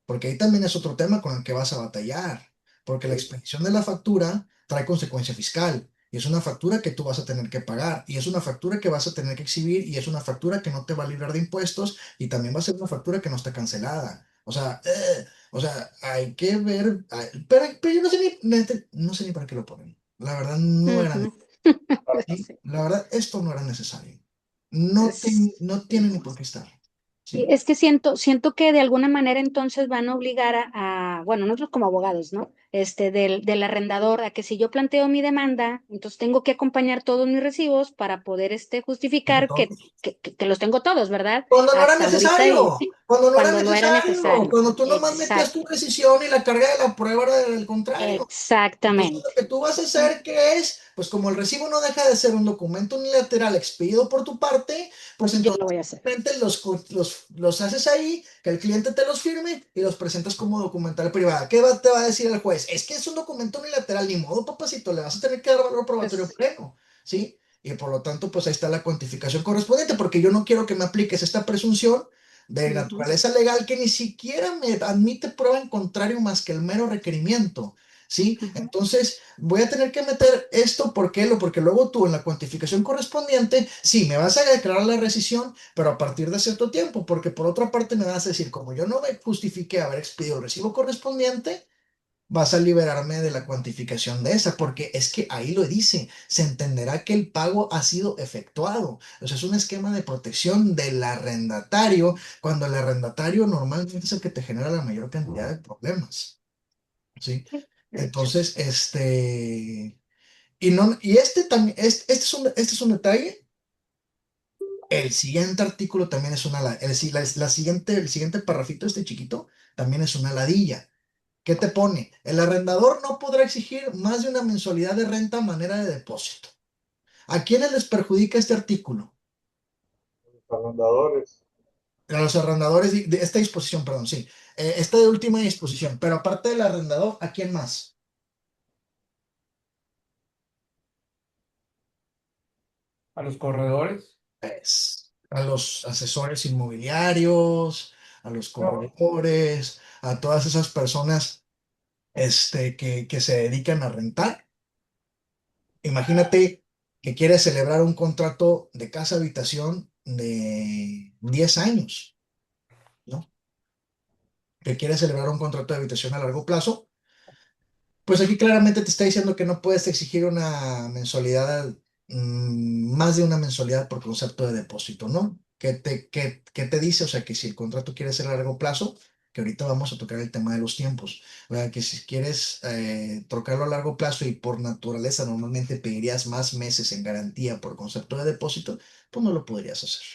porque ahí también es otro tema con el que vas a batallar, porque la sí, expedición de la factura trae consecuencia fiscal y es una factura que tú vas a tener que pagar y es una factura que vas a tener que exhibir y es una factura que no te va a librar de impuestos y también va a ser una factura que no está cancelada. O sea, hay que ver, pero yo no sé ni, neta, no sé ni para qué lo ponen. La verdad, no era, Ujú. ¿sí? Sí. La verdad, esto no era necesario. No, no tiene ni por qué estar, Y ¿sí? es que siento que de alguna manera entonces van a obligar bueno, nosotros como abogados, ¿no? Del arrendador, a que si yo planteo mi demanda, entonces tengo que acompañar todos mis recibos para poder, justificar que los tengo todos, ¿verdad? Cuando no era Hasta ahorita y necesario, cuando no era cuando no era necesario, necesario. cuando tú nomás metías tu Exacto, decisión y la carga de la prueba era del contrario. Entonces lo exactamente. que tú vas a hacer, ¿qué es? Pues como el recibo no deja de ser un documento unilateral expedido por tu parte, pues Yo entonces lo voy a hacer. simplemente los haces ahí, que el cliente te los firme y los presentas como documental privada. Te va a decir el juez? Es que es un documento unilateral, ni modo, papacito, le vas a tener que dar valor probatorio Pues, pleno, ¿sí? Y por lo tanto, pues ahí está la cuantificación correspondiente, porque yo no quiero que me apliques esta presunción de ujú, naturaleza legal que ni siquiera me admite prueba en contrario más que el mero requerimiento. ¿Sí? ujú. Entonces voy a tener que meter esto, ¿por qué? Porque luego tú en la cuantificación correspondiente, sí, me vas a declarar la rescisión, pero a partir de cierto tiempo, porque por otra parte me vas a decir, como yo no me justifiqué haber expedido el recibo correspondiente, vas a liberarme de la cuantificación de esa, porque es que ahí lo dice, se entenderá que el pago ha sido efectuado. O sea, es un esquema de protección del arrendatario, cuando el arrendatario normalmente es el que te genera la mayor cantidad de problemas, ¿sí? De hecho, Entonces, y no, y este también, este es un detalle. El siguiente artículo también es una, el siguiente parrafito, este chiquito, también es una ladilla. ¿Qué te pone? El arrendador no podrá exigir más de una mensualidad de renta a manera de depósito. ¿A quiénes les perjudica este artículo? Los arrendadores. A los arrendadores de esta disposición, perdón, sí. Esta de última disposición. Pero aparte del arrendador, ¿a quién más? A los corredores. Pues, a los asesores inmobiliarios, a los No, corredores, a todas esas personas que se dedican a rentar. Imagínate que quieres celebrar un contrato de casa habitación de 10 años, ¿no? Que quieres celebrar un contrato de habitación a largo plazo. Pues aquí claramente te está diciendo que no puedes exigir una mensualidad, más de una mensualidad por concepto de depósito, ¿no? ¿Qué te dice? O sea, que si el contrato quiere ser a largo plazo, que ahorita vamos a tocar el tema de los tiempos, o sea, que si quieres trocarlo a largo plazo y por naturaleza normalmente pedirías más meses en garantía por concepto de depósito, pues no lo podrías hacer,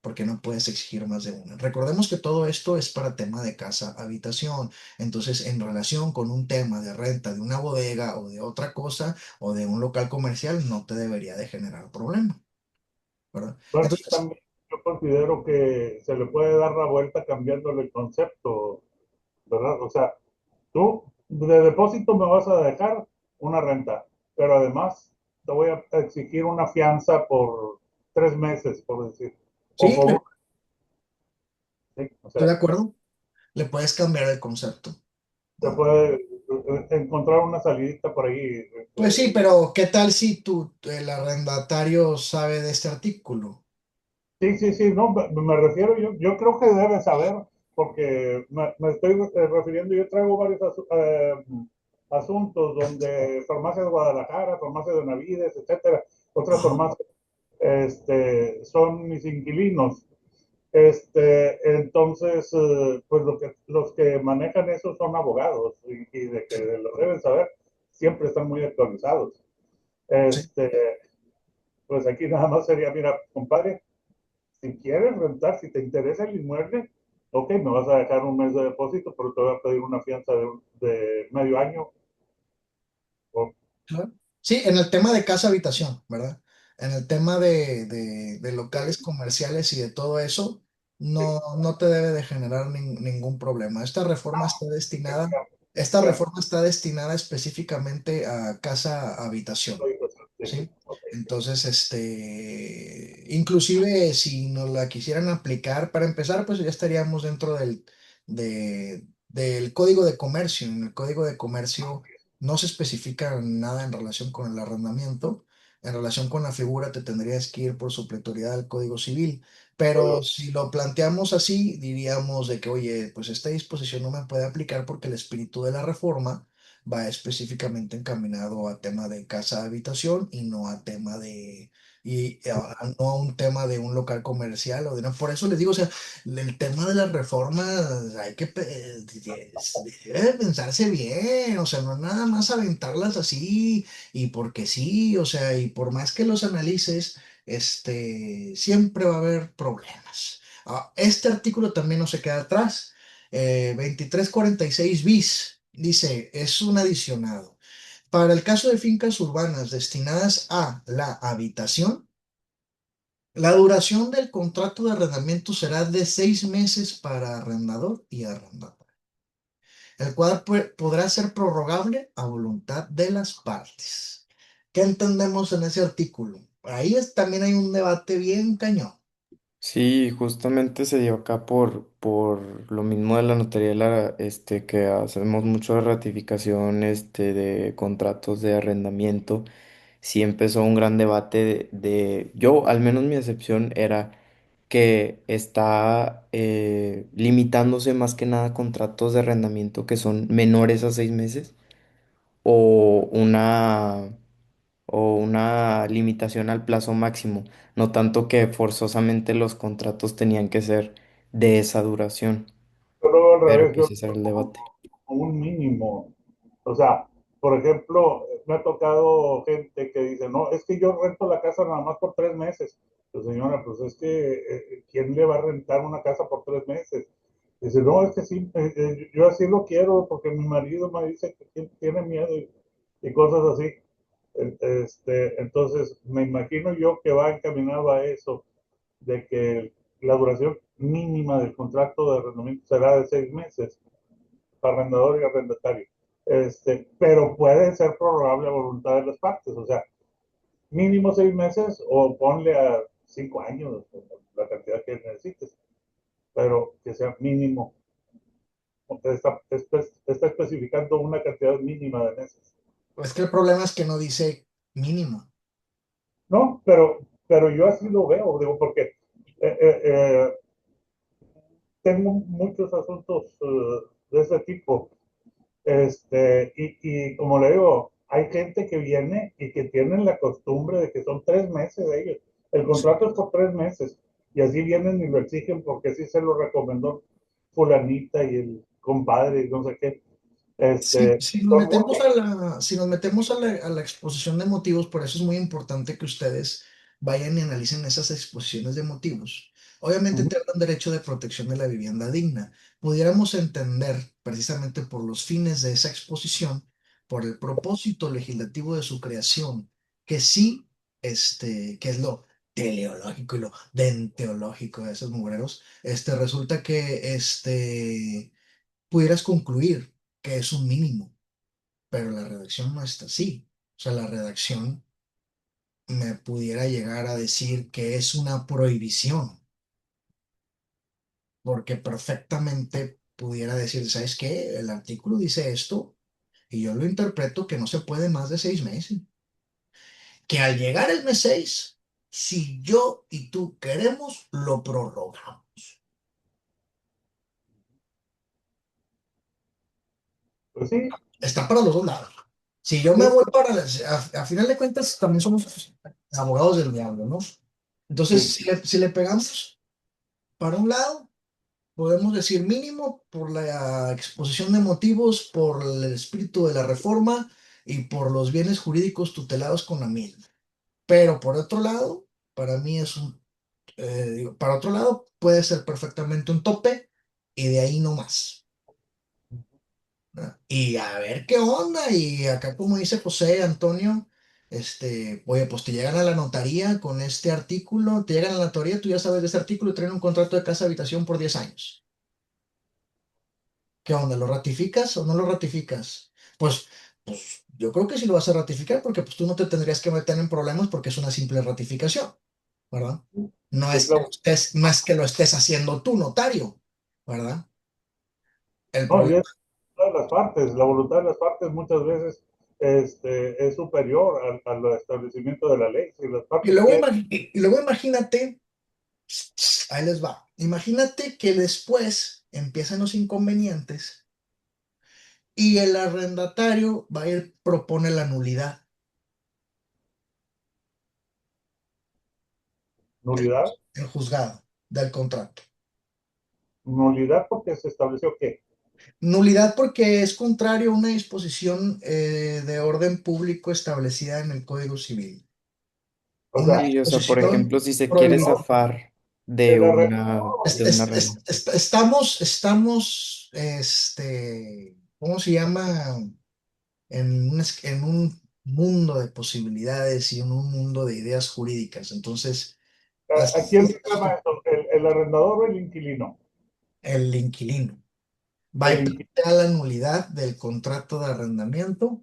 porque no puedes exigir más de una. Recordemos que todo esto es para tema de casa habitación. Entonces, en relación con un tema de renta de una bodega o de otra cosa o de un local comercial, no te debería de generar problema, ¿verdad? bueno, Entonces, también yo considero que se le puede dar la vuelta cambiándole el concepto, ¿verdad? O sea, tú de depósito me vas a dejar una renta, pero además te voy a exigir una fianza por 3 meses, por decir, o sí, por ¿sí? O estoy de sea, acuerdo, le puedes cambiar el concepto, se ¿no? puede encontrar una salidita por ahí. Pues sí, pero ¿qué tal si el arrendatario sabe de este artículo? Sí, sí, sí, no, me refiero, yo creo que debe saber, porque me estoy refiriendo, yo traigo varios asuntos donde farmacias de Guadalajara, farmacias de Navides, etcétera, otras Ajá, farmacias, son mis inquilinos. Entonces, pues los que manejan eso son abogados y de que lo deben saber, siempre están muy actualizados. sí, Este, pues aquí nada más sería, mira, compadre, si quieres rentar, si te interesa el inmueble, ok, me vas a dejar un mes de depósito, pero te voy a pedir una fianza de medio año. O, claro. Sí, en el tema de casa habitación, ¿verdad? En el tema de locales comerciales y de todo eso, no te debe de generar ningún problema. Esta bueno, reforma está destinada específicamente a casa habitación. sí, ¿Sí? ok. Entonces, inclusive si nos la quisieran aplicar, para empezar, pues ya estaríamos dentro del código de comercio. En el código de comercio no se especifica nada en relación con el arrendamiento. En relación con la figura, te tendrías que ir por supletoriedad al Código Civil. Pero si lo planteamos así, diríamos de que, oye, pues esta disposición no me puede aplicar porque el espíritu de la reforma va específicamente encaminado a tema de casa habitación y no a tema no a un tema de un local comercial o de no. Por eso les digo, o sea, el tema de las reformas hay que debe pensarse bien, o sea, no nada más aventarlas así y porque sí, o sea, y por más que los analices, siempre va a haber problemas. Este artículo también no se queda atrás. 2346 bis dice, es un adicionado. Para el caso de fincas urbanas destinadas a la habitación, la duración del contrato de arrendamiento será de 6 meses para arrendador y arrendatario, el cual podrá ser prorrogable a voluntad de las partes. ¿Qué entendemos en ese artículo? Ahí también hay un debate bien cañón. Sí, justamente se dio acá por lo mismo de la notaría, que hacemos mucho de ratificación, de contratos de arrendamiento. Sí empezó un gran debate yo, al menos mi excepción era que está limitándose más que nada a contratos de arrendamiento que son menores a 6 meses o una limitación al plazo máximo, no tanto que forzosamente los contratos tenían que ser de esa duración, Yo luego al pero revés, yo pues ese era el como debate. un mínimo. O sea, por ejemplo, me ha tocado gente que dice, no, es que yo rento la casa nada más por 3 meses. Pues señora, pues es que, ¿quién le va a rentar una casa por 3 meses? Dice, no, es que sí, yo así lo quiero porque mi marido me dice que tiene miedo y cosas así. Entonces, me imagino yo que va encaminado a eso, de que la duración mínima del contrato de arrendamiento será de 6 meses, arrendador y arrendatario. Pero puede ser prorrogable a voluntad de las partes, o sea, mínimo 6 meses o ponle a 5 años, la cantidad que necesites, pero que sea mínimo. Está especificando una cantidad mínima de meses. Es que el problema es que no dice mínimo. No, pero yo así lo veo, digo, porque eh, eh, eh, tengo muchos asuntos de ese tipo. Y como le digo, hay gente que viene y que tienen la costumbre de que son 3 meses de ellos. El contrato es por 3 meses. Y así vienen y lo exigen porque así se lo recomendó fulanita y el compadre y no sé qué. Si nos Son muy metemos si nos metemos a la exposición de motivos, por eso es muy importante que ustedes vayan y analicen esas exposiciones de motivos. Obviamente buenos. te un derecho de protección de la vivienda digna. Pudiéramos entender, precisamente por los fines de esa exposición, por el propósito legislativo de su creación, que sí, que es lo teleológico y lo denteológico de esos mugreros, resulta que, pudieras concluir que es un mínimo, pero la redacción no está así. O sea, la redacción me pudiera llegar a decir que es una prohibición, porque perfectamente pudiera decir, ¿sabes qué? El artículo dice esto y yo lo interpreto que no se puede más de 6 meses. Que al llegar el mes 6, si yo y tú queremos, lo prorrogamos. Pues sí, Está para los dos lados. Si yo me sí, voy a final de cuentas, también somos abogados del diablo, ¿no? Entonces, sí. si le pegamos para un lado, podemos decir mínimo por la exposición de motivos, por el espíritu de la reforma y por los bienes jurídicos tutelados con la misma. Pero por otro lado, para mí para otro lado, puede ser perfectamente un tope y de ahí no más. ¿No? Y a ver qué onda. Y acá, como dice José Antonio, oye, pues te llegan a la notaría con este artículo, te llegan a la notaría, tú ya sabes de este artículo y traen un contrato de casa-habitación por 10 años. ¿Qué onda? ¿Lo ratificas o no lo ratificas? Pues yo creo que sí lo vas a ratificar porque pues tú no te tendrías que meter en problemas porque es una simple ratificación, ¿verdad? Es la, No es que lo estés haciendo tú, notario, ¿verdad? El no, y problema. es de las partes, la voluntad de las partes muchas veces es superior al establecimiento de la ley. Si las Y partes luego, quieren, y luego imagínate. Ahí les va. Imagínate que después empiezan los inconvenientes y el arrendatario va a ir, propone la nulidad, nulidad, el juzgado del contrato. nulidad porque se estableció que, Nulidad porque es contrario a una disposición de orden público establecida en el Código Civil. o Una sea, Sí, o sea, por disposición ejemplo, si se quiere prohibida. zafar el de una renta. Estamos, ¿cómo se llama? En un mundo de posibilidades y en un mundo de ideas jurídicas. Entonces, ¿a quién reclama eso? ¿El arrendador o el inquilino? el inquilino va El y inquilino. plantea la nulidad del contrato de arrendamiento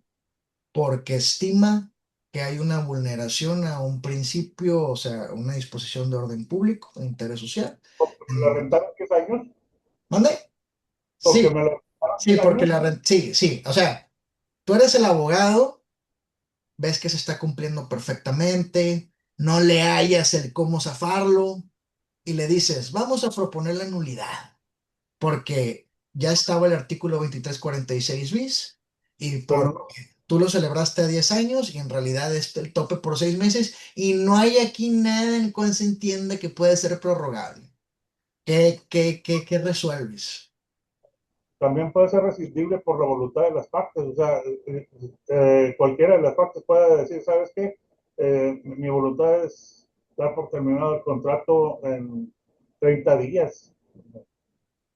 porque estima que hay una vulneración a un principio, o sea, una disposición de orden público, de interés social. Porque me la rentaron 10 años, ¿Mande? porque Sí, me la rentaron sí, 10 porque años, sí, sí, o sea, tú eres el abogado, ves que se está cumpliendo perfectamente, no le hallas el cómo zafarlo y le dices, vamos a proponer la nulidad, porque ya estaba el artículo 2346 bis y pero porque no, tú lo celebraste a 10 años y en realidad es el tope por 6 meses y no hay aquí nada en el cual se entienda que puede ser prorrogable. ¿Qué resuelves? también puede ser rescindible por la voluntad de las partes. O sea, cualquiera de las partes puede decir, ¿sabes qué? Mi voluntad es dar por terminado el contrato en 30 días.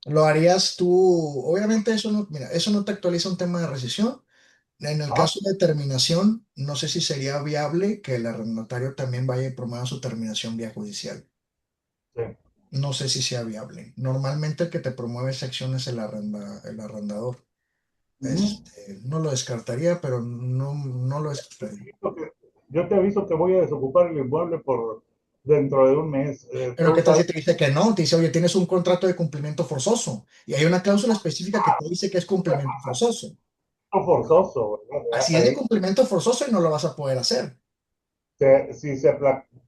Lo harías tú, obviamente eso no, mira, eso no te actualiza un tema de rescisión. En el Ah, caso de terminación, no sé si sería viable que el arrendatario también vaya y promueva su terminación vía judicial. sí. No sé si sea viable. Normalmente el que te promueve esa acción es el arrendador. Ujú. No lo descartaría, pero no lo descartaría. Yo te aviso que voy a desocupar el inmueble por dentro de un mes. Pero ¿qué Tú tal sabes, si te dice que no? Te dice, oye, tienes un contrato de cumplimiento forzoso. Y hay una cláusula específica que te dice que es cumplimiento forzoso. forzoso, ¿verdad? Así es de cumplimiento forzoso y no lo vas a poder hacer.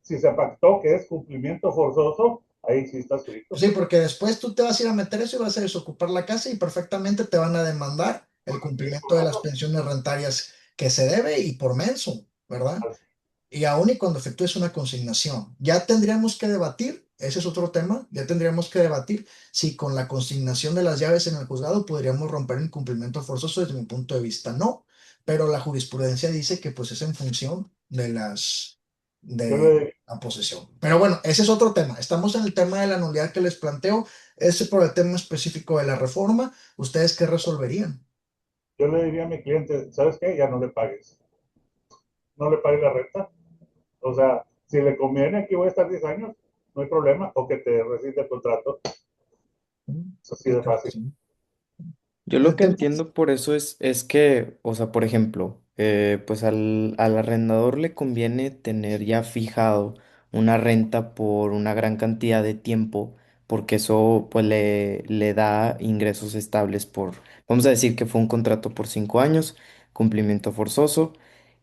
Si se pactó que es cumplimiento forzoso, ahí sí está escrito. Sí, porque después tú te vas a ir a meter eso y vas a desocupar la casa y perfectamente te van a demandar el cumplimiento de las pensiones rentarias que se debe y por menso, ¿verdad? Así, Y aún y cuando efectúes una consignación, ya tendríamos que debatir, ese es otro tema, ya tendríamos que debatir si con la consignación de las llaves en el juzgado podríamos romper el cumplimiento forzoso. Desde mi punto de vista, no, pero la jurisprudencia dice que pues es en función yo de le, la posesión. Pero bueno, ese es otro tema. Estamos en el tema de la nulidad que les planteo, ese por el tema específico de la reforma. ¿Ustedes qué resolverían? yo le diría a mi cliente, ¿sabes qué? Ya no le pagues. No le pagues la renta. O sea, si le conviene, aquí voy a estar 10 años, no hay problema, o que te rescinde el contrato. Es así Yo de creo que fácil. sí. Yo lo El que tema entiendo por eso es que, o sea, por ejemplo, pues al arrendador le conviene tener ya fijado una renta por una gran cantidad de tiempo, porque eso pues le da ingresos estables por, vamos a decir que fue un contrato por 5 años, cumplimiento forzoso,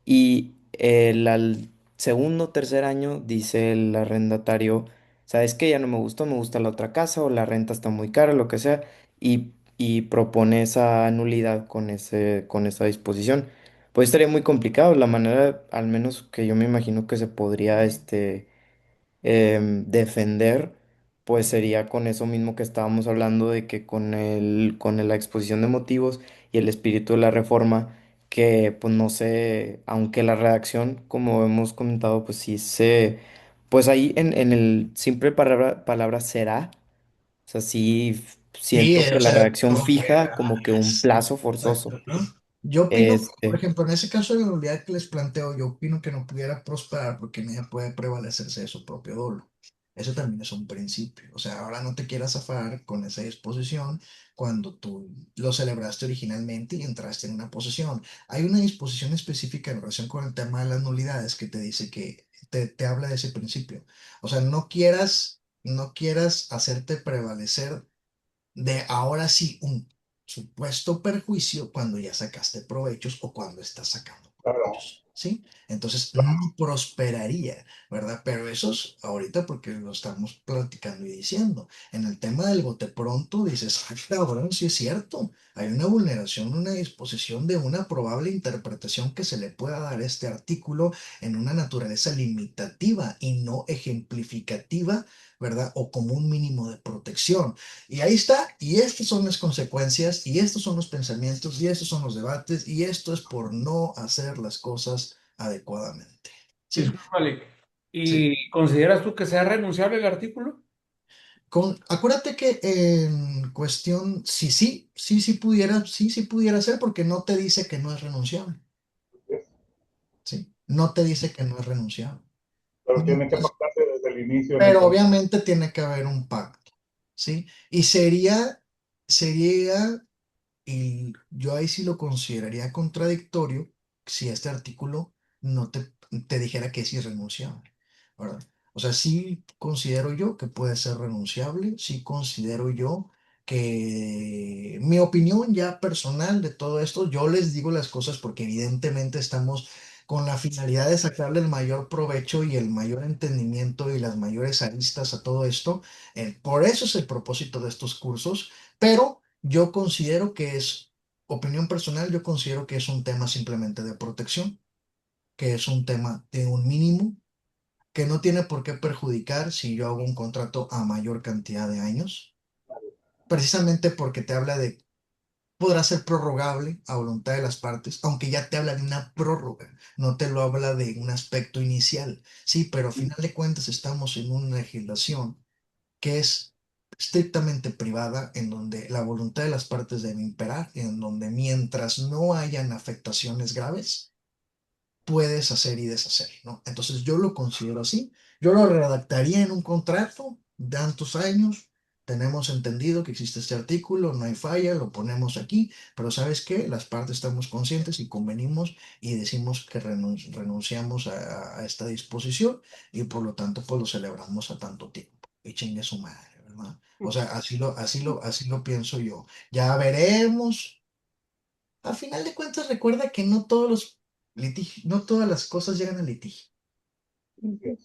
y el al segundo o tercer año dice el arrendatario, ¿sabes qué? Ya no me gusta la otra casa o la renta está muy cara, lo que sea y propone esa nulidad con esa disposición. Pues estaría muy complicado. La manera, al menos que yo me imagino que se podría defender, pues sería con eso mismo que estábamos hablando de que la exposición de motivos y el espíritu de la reforma, que pues no sé, aunque la redacción, como hemos comentado, pues sí pues ahí en el simple palabra será. O sea, sí sí, siento que o la sea, redacción fija como que un plazo forzoso. exacto, ¿no? Yo opino, por Este, ejemplo, en ese caso de la nulidad que les planteo, yo opino que no pudiera prosperar porque en ella puede prevalecerse de su propio dolo. Eso también es un principio. O sea, ahora no te quieras zafar con esa disposición cuando tú lo celebraste originalmente y entraste en una posesión. Hay una disposición específica en relación con el tema de las nulidades que te dice que te habla de ese principio. O sea, no quieras hacerte prevalecer de ahora sí un supuesto perjuicio cuando ya sacaste provechos o cuando estás sacando Claro. provechos, ¿sí? Entonces no prosperaría, ¿verdad? Pero eso es ahorita porque lo estamos platicando y diciendo. En el tema del bote pronto dices, ah, cabrón, sí es cierto. Hay una vulneración, una disposición de una probable interpretación que se le pueda dar a este artículo en una naturaleza limitativa y no ejemplificativa, ¿verdad? O como un mínimo de protección. Y ahí está, y estas son las consecuencias, y estos son los pensamientos, y estos son los debates, y esto es por no hacer las cosas adecuadamente. ¿Sí? Discúlpale. Sí. ¿Y consideras tú que sea renunciable el artículo? Acuérdate que en cuestión, sí pudiera ser, porque no te dice que no es renunciable. ¿Sí? No te dice que no es renunciable. Pero tiene que Mientras- pactarse desde el inicio en el pero contrato. obviamente tiene que haber un pacto. ¿Sí? Y sería y yo ahí sí lo consideraría contradictorio si este artículo no te dijera que es irrenunciable, ¿verdad? O sea, sí considero yo que puede ser renunciable, sí considero yo que mi opinión ya personal de todo esto, yo les digo las cosas porque evidentemente estamos con la finalidad de sacarle el mayor provecho y el mayor entendimiento y las mayores aristas a todo esto. Por eso es el propósito de estos cursos, pero yo considero que es, opinión personal, yo considero que es un tema simplemente de protección, que es un tema de un mínimo, que no tiene por qué perjudicar si yo hago un contrato a mayor cantidad de años, precisamente porque te habla de, podrá ser prorrogable a voluntad de las partes, aunque ya te habla de una prórroga, no te lo habla de un aspecto inicial, sí, pero a final de cuentas estamos en una legislación que es estrictamente privada, en donde la voluntad de las partes debe imperar, en donde mientras no hayan afectaciones graves, puedes hacer y deshacer, ¿no? Entonces yo lo considero así. Yo lo redactaría en un contrato de tantos años. Tenemos entendido que existe este artículo, no hay falla, lo ponemos aquí, pero ¿sabes qué? Las partes estamos conscientes y convenimos y decimos que renunciamos a esta disposición y por lo tanto pues lo celebramos a tanto tiempo. Y chingue su madre, ¿verdad? O sea, así lo pienso yo. Ya veremos. A final de cuentas, recuerda que no todos los litigios, no todas las cosas llegan al litigio. Ujú.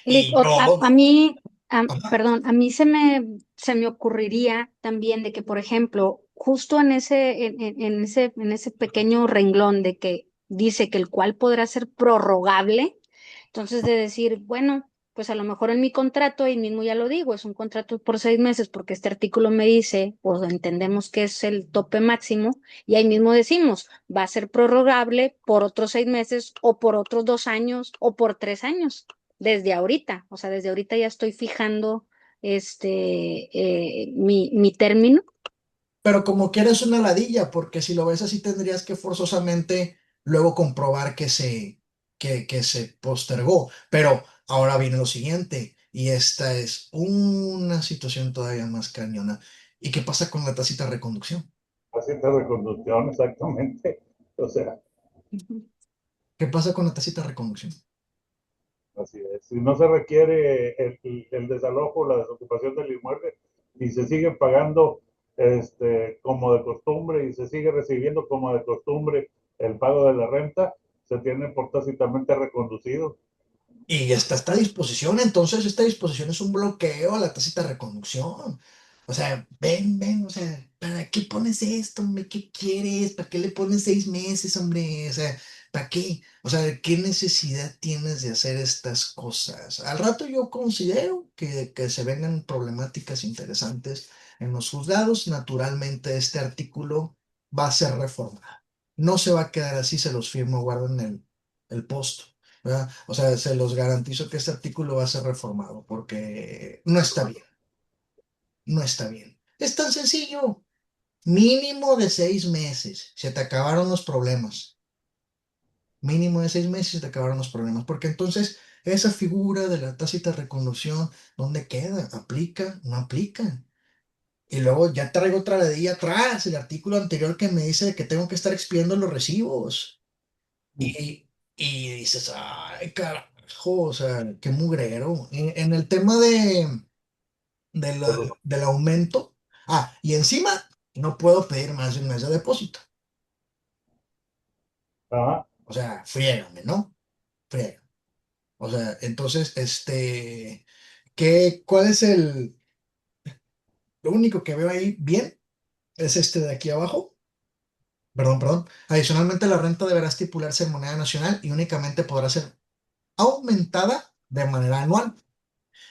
Y A yo, mí, ajá, perdón, a mí se me ocurriría también de que, por ejemplo, justo en ese pequeño renglón de que dice que el cual podrá ser prorrogable, entonces de decir, bueno, pues a lo mejor en mi contrato, ahí mismo ya lo digo, es un contrato por 6 meses, porque este artículo me dice, o entendemos que es el tope máximo, y ahí mismo decimos, va a ser prorrogable por otros 6 meses, o por otros 2 años, o por 3 años desde ahorita, o sea, desde ahorita ya estoy fijando mi término. pero como quieres una ladilla, porque si lo ves así tendrías que forzosamente luego comprobar que se postergó. Pero ahora viene lo siguiente, y esta es una situación todavía más cañona. ¿Y qué pasa con la tácita reconducción? Así de reconducción, exactamente. O sea, Ujú. ¿Qué pasa con la tácita reconducción? así es. Si no se requiere el desalojo, la desocupación del inmueble y se sigue pagando como de costumbre y se sigue recibiendo como de costumbre el pago de la renta, se tiene por tácitamente reconducido. Y está esta disposición, entonces esta disposición es un bloqueo a la tácita reconducción. O sea, ven, o sea, ¿para qué pones esto, hombre? ¿Qué quieres? ¿Para qué le pones 6 meses, hombre? O sea, ¿para qué? O sea, ¿qué necesidad tienes de hacer estas cosas? Al rato yo considero que se vengan problemáticas interesantes en los juzgados. Naturalmente, este artículo va a ser reformado. No se va a quedar así, se los firmo, guarden el post. ¿Verdad? O sea, se los garantizo que este artículo va a ser reformado porque no está bien, no está bien. Es tan sencillo, mínimo de 6 meses, se te acabaron los problemas, mínimo de 6 meses se te acabaron los problemas, porque entonces esa figura de la tácita reconducción, ¿dónde queda? ¿Aplica? ¿No aplica? Y luego ya traigo otra ladilla atrás, el artículo anterior que me dice que tengo que estar expiando los recibos. Y, y dices, ay, carajo, o sea, qué mugrero. En el tema del aumento, y encima no puedo pedir más de un mes de depósito. Ajá. O sea, friégame, ¿no? Friégame. O sea, entonces, ¿cuál es lo único que veo ahí bien? Es este de aquí abajo. Perdón. Adicionalmente, la renta deberá estipularse en moneda nacional y únicamente podrá ser aumentada de manera anual.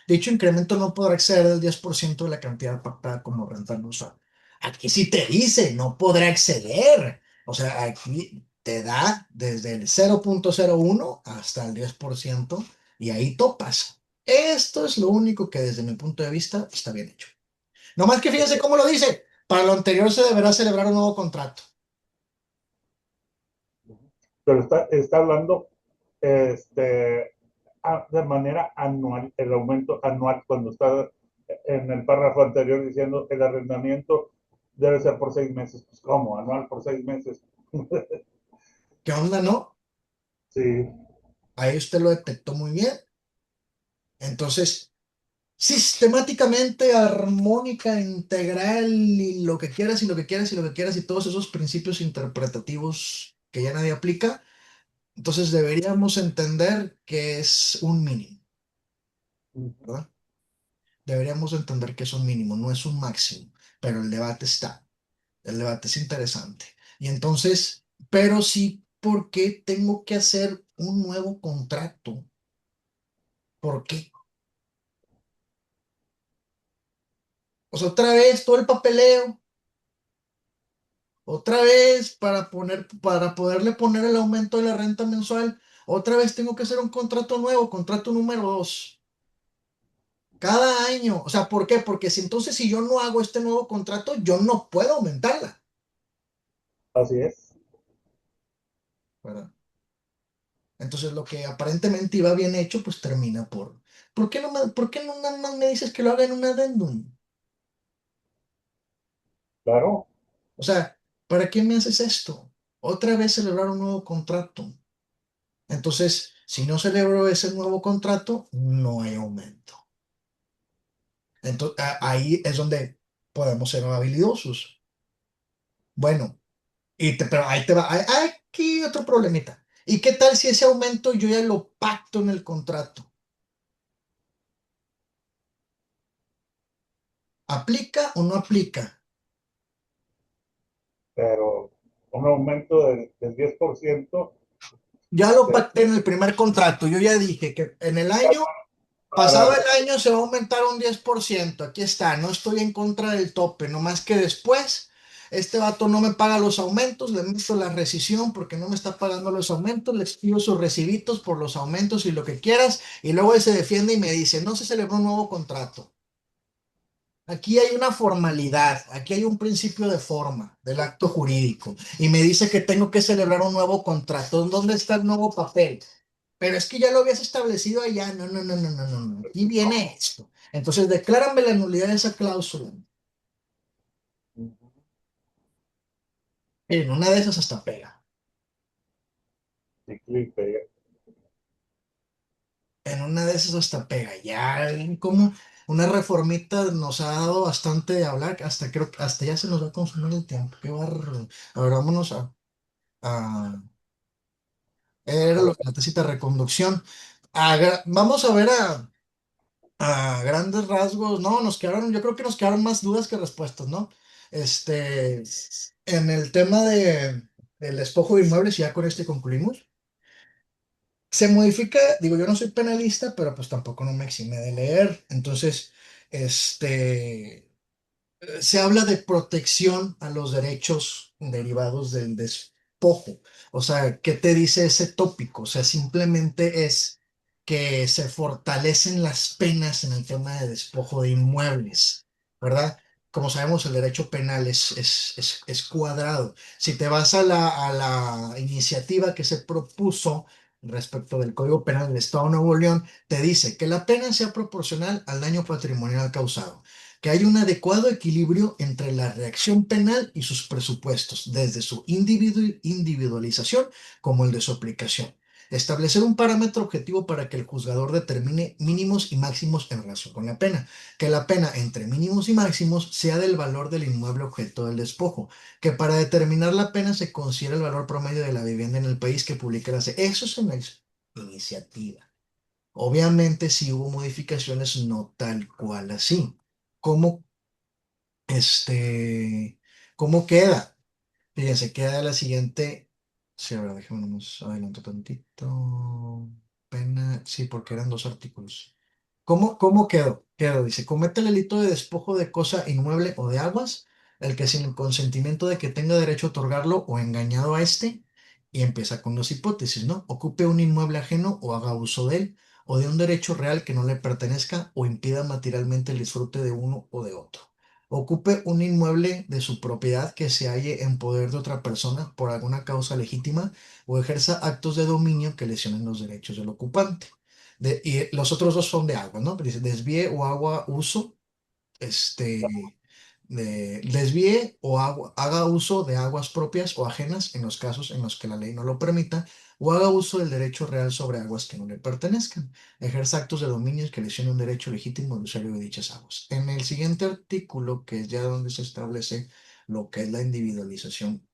Dicho incremento no podrá exceder el 10% de la cantidad pactada como renta mensual. Aquí sí te dice, no podrá exceder. O sea, aquí te da desde el 0,01 hasta el 10% y ahí topas. Esto es lo único que desde mi punto de vista está bien hecho. No más que fíjense cómo lo dice. Para lo anterior se deberá celebrar un nuevo contrato. Pero está hablando este, de manera anual, el aumento anual, cuando está en el párrafo anterior diciendo el arrendamiento debe ser por 6 meses. Pues, ¿cómo? Anual por 6 meses. ¿Qué onda, no? Sí. Ahí usted lo detectó muy bien. Entonces, sistemáticamente, armónica, integral y lo que quieras y lo que quieras y lo que quieras y todos esos principios interpretativos que ya nadie aplica, entonces deberíamos entender que es un mínimo, ¿verdad? Deberíamos entender que es un mínimo, no es un máximo, pero el debate es interesante. Y entonces, pero sí, ¿por qué tengo que hacer un nuevo contrato? ¿Por qué? O sea, otra vez todo el papeleo. Otra vez, para poderle poner el aumento de la renta mensual, otra vez tengo que hacer un contrato nuevo, contrato número 2. Cada año. O sea, ¿por qué? Porque si entonces si yo no hago este nuevo contrato, yo no puedo aumentarla, Así es. ¿verdad? Entonces lo que aparentemente iba bien hecho, pues termina por... ¿Por qué no nada más me dices que lo haga en un adendum? Claro, O sea, ¿para qué me haces esto? Otra vez celebrar un nuevo contrato. Entonces, si no celebro ese nuevo contrato, no hay aumento. Entonces, ahí es donde podemos ser habilidosos. Bueno, pero ahí te va. Hay aquí otro problemita. ¿Y qué tal si ese aumento yo ya lo pacto en el contrato? ¿Aplica o no aplica? pero un aumento del 10% Ya lo de, pacté en el primer contrato. Yo ya dije que en el año, pasado para, el año, se va a aumentar un 10%. Aquí está, no estoy en contra del tope, nomás que después este vato no me paga los aumentos, le meto la rescisión porque no me está pagando los aumentos, le expido sus recibitos por los aumentos y lo que quieras, y luego él se defiende y me dice, no se celebró un nuevo contrato. Aquí hay una formalidad, aquí hay un principio de forma del acto jurídico y me dice que tengo que celebrar un nuevo contrato. ¿Dónde está el nuevo papel? Pero es que ya lo habías establecido allá. No, no, no, no, no, no, no. Aquí viene esto. Entonces, declárame la nulidad de esa cláusula. En una de esas hasta pega. clipe, En una de esas hasta pega. Ya como una reformita nos ha dado bastante de hablar. Hasta creo que hasta ya se nos va a consumir el tiempo. Qué bárbaro. A ver, vámonos a era a lo ver, que la tacita de reconducción. Vamos a ver a grandes rasgos, no, nos quedaron, yo creo que nos quedaron más dudas que respuestas, ¿no? Este, en el tema del despojo de inmuebles, y ya con este concluimos. Se modifica, digo, yo no soy penalista, pero pues tampoco no me exime de leer. Entonces, este, se habla de protección a los derechos derivados del despojo. O sea, ¿qué te dice ese tópico? O sea, simplemente es que se fortalecen las penas en el tema de despojo de inmuebles, ¿verdad? Como sabemos, el derecho penal es cuadrado. Si te vas a la iniciativa que se propuso respecto del Código Penal del Estado de Nuevo León, te dice que la pena sea proporcional al daño patrimonial causado, que hay un adecuado equilibrio entre la reacción penal y sus presupuestos, desde su individualización como el de su aplicación. Establecer un parámetro objetivo para que el juzgador determine mínimos y máximos en relación con la pena. Que la pena entre mínimos y máximos sea del valor del inmueble objeto del despojo. Que para determinar la pena se considere el valor promedio de la vivienda en el país que publique la... Eso es una iniciativa. Obviamente, si hubo modificaciones, no tal cual así. ¿Cómo, este, cómo queda? Fíjense, queda de la siguiente. Sí, a ver, déjame nos adelanto tantito. Pena, sí, porque eran dos artículos. ¿Cómo quedó? Quedó, dice, comete el delito de despojo de cosa inmueble o de aguas, el que sin el consentimiento de que tenga derecho a otorgarlo o engañado a éste, y empieza con dos hipótesis, ¿no? Ocupe un inmueble ajeno o haga uso de él, o de un derecho real que no le pertenezca o impida materialmente el disfrute de uno o de otro. Ocupe un inmueble de su propiedad que se halle en poder de otra persona por alguna causa legítima o ejerza actos de dominio que lesionen los derechos del ocupante. Y los otros dos son de agua, ¿no? Dice desvíe o agua uso, este, desvíe o haga uso de aguas propias o ajenas en los casos en los que la ley no lo permita, o haga uso del derecho real sobre aguas que no le pertenezcan. Ejerza actos de dominio que lesionen un derecho legítimo del usuario de dichas aguas. En el siguiente artículo, que es ya donde se establece lo que es la individualización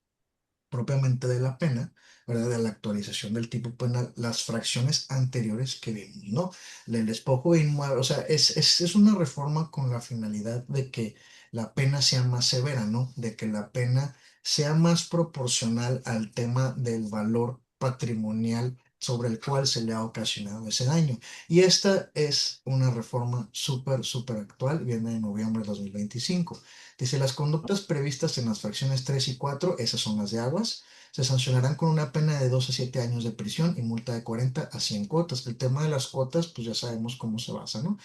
propiamente de la pena, ¿verdad? De la actualización del tipo penal, las fracciones anteriores que vimos, ¿no? El despojo inmueble, o sea, es una reforma con la finalidad de que la pena sea más severa, ¿no? De que la pena sea más proporcional al tema del valor patrimonial sobre el cual se le ha ocasionado ese daño. Y esta es una reforma súper actual, viene en noviembre de 2025. Dice, las conductas previstas en las fracciones 3 y 4, esas son las de aguas, se sancionarán con una pena de 2 a 7 años de prisión y multa de 40 a 100 cuotas. El tema de las cuotas, pues ya sabemos cómo se basa, ¿no?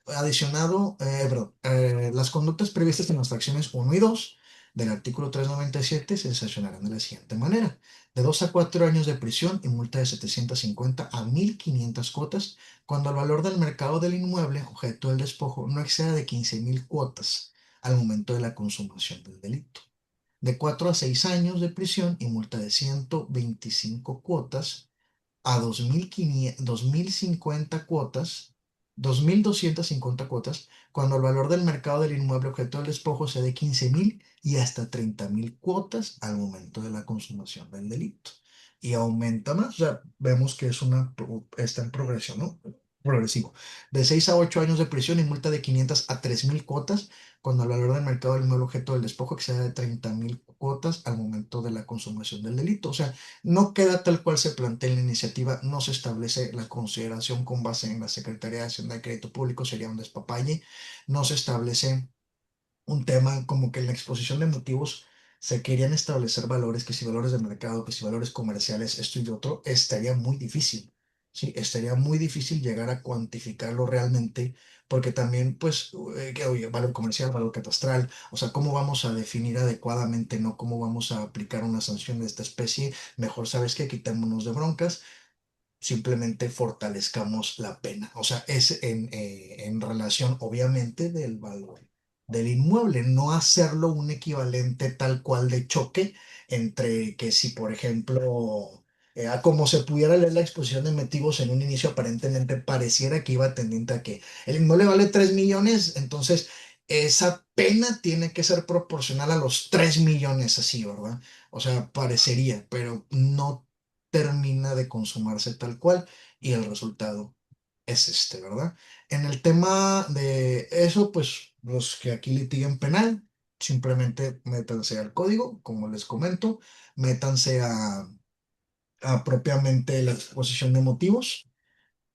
Adicionado, perdón, las conductas previstas en las fracciones 1 y 2 del artículo 397 se sancionarán de la siguiente manera: de 2 a 4 años de prisión y multa de 750 a 1.500 cuotas cuando el valor del mercado del inmueble objeto del despojo no exceda de 15.000 cuotas al momento de la consumación del delito. De 4 a 6 años de prisión y multa de 125 cuotas a 2.50 cuotas, 2.250 cuotas, cuando el valor del mercado del inmueble objeto del despojo sea de 15.000 y hasta 30.000 cuotas al momento de la consumación del delito. Y aumenta más, o sea, vemos que está en progresión, ¿no? Progresivo. De 6 a 8 años de prisión y multa de 500 a 3.000 cuotas, cuando el valor del mercado del inmueble objeto del despojo exceda de 30.000 cuotas al momento de la consumación del delito. O sea, no queda tal cual se plantea en la iniciativa, no se establece la consideración con base en la Secretaría de Hacienda y Crédito Público, sería un despapalle, no se establece un tema como que en la exposición de motivos se querían establecer valores, que si valores de mercado, que si valores comerciales, esto y lo otro, estaría muy difícil, ¿sí? Estaría muy difícil llegar a cuantificarlo realmente, porque también, pues, oye, valor comercial, valor catastral, o sea, ¿cómo vamos a definir adecuadamente, no? ¿Cómo vamos a aplicar una sanción de esta especie? Mejor, ¿sabes qué? Quitémonos de broncas, simplemente fortalezcamos la pena. O sea, es en relación, obviamente, del valor del inmueble, no hacerlo un equivalente tal cual de choque entre que si, por ejemplo, a como se pudiera leer la exposición de motivos en un inicio, aparentemente pareciera que iba tendiente a que el inmueble vale 3 millones, entonces esa pena tiene que ser proporcional a los 3 millones así, ¿verdad? O sea, parecería, pero no termina de consumarse tal cual y el resultado es este, ¿verdad? En el tema de eso, pues los que aquí litiguen penal, simplemente métanse al código, como les comento, métanse a propiamente la exposición de motivos.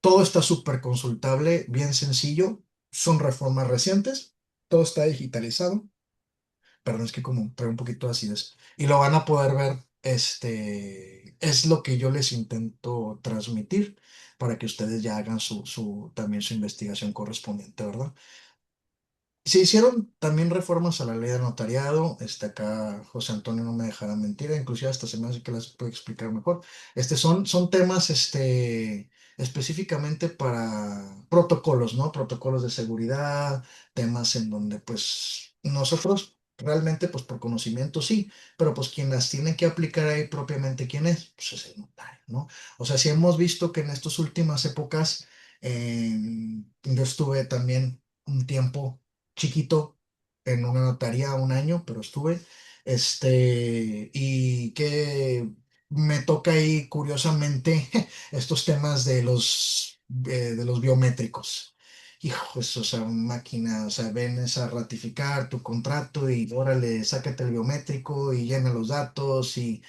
Todo está súper consultable, bien sencillo, son reformas recientes, todo está digitalizado. Perdón, es que como traigo un poquito de acidez. Y lo van a poder ver, es lo que yo les intento transmitir para que ustedes ya hagan también su investigación correspondiente, ¿verdad? Se hicieron también reformas a la ley de notariado. Acá José Antonio no me dejará mentir, inclusive hasta se me hace que las puede explicar mejor. Son temas específicamente para protocolos, ¿no? Protocolos de seguridad, temas en donde pues nosotros realmente pues por conocimiento sí, pero pues quien las tiene que aplicar ahí propiamente, ¿quién es? Pues es el notario, ¿no? O sea, si hemos visto que en estas últimas épocas, yo estuve también un tiempo chiquito en una notaría 1 año, pero estuve, y que me toca ahí curiosamente estos temas de los biométricos. Hijos, o sea, máquina, o sea, vienes a ratificar tu contrato y órale, sácate el biométrico y llena los datos y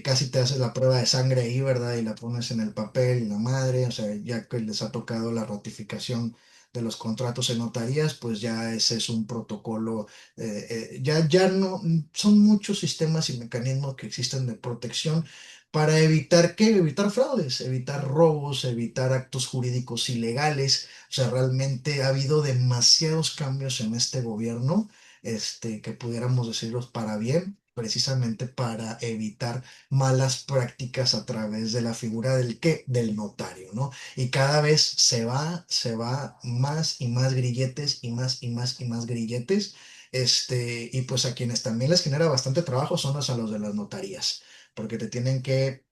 casi te haces la prueba de sangre ahí, ¿verdad? Y la pones en el papel y la madre, o sea, ya que les ha tocado la ratificación de los contratos en notarías, pues ya ese es un protocolo, ya no, son muchos sistemas y mecanismos que existen de protección para evitar qué, evitar fraudes, evitar robos, evitar actos jurídicos ilegales. O sea, realmente ha habido demasiados cambios en este gobierno, que pudiéramos decirlos para bien, precisamente para evitar malas prácticas a través de la figura del qué, del notario, ¿no? Y cada vez se va más y más grilletes y más y más y más grilletes. Y pues a quienes también les genera bastante trabajo son a los de las notarías, porque te tienen que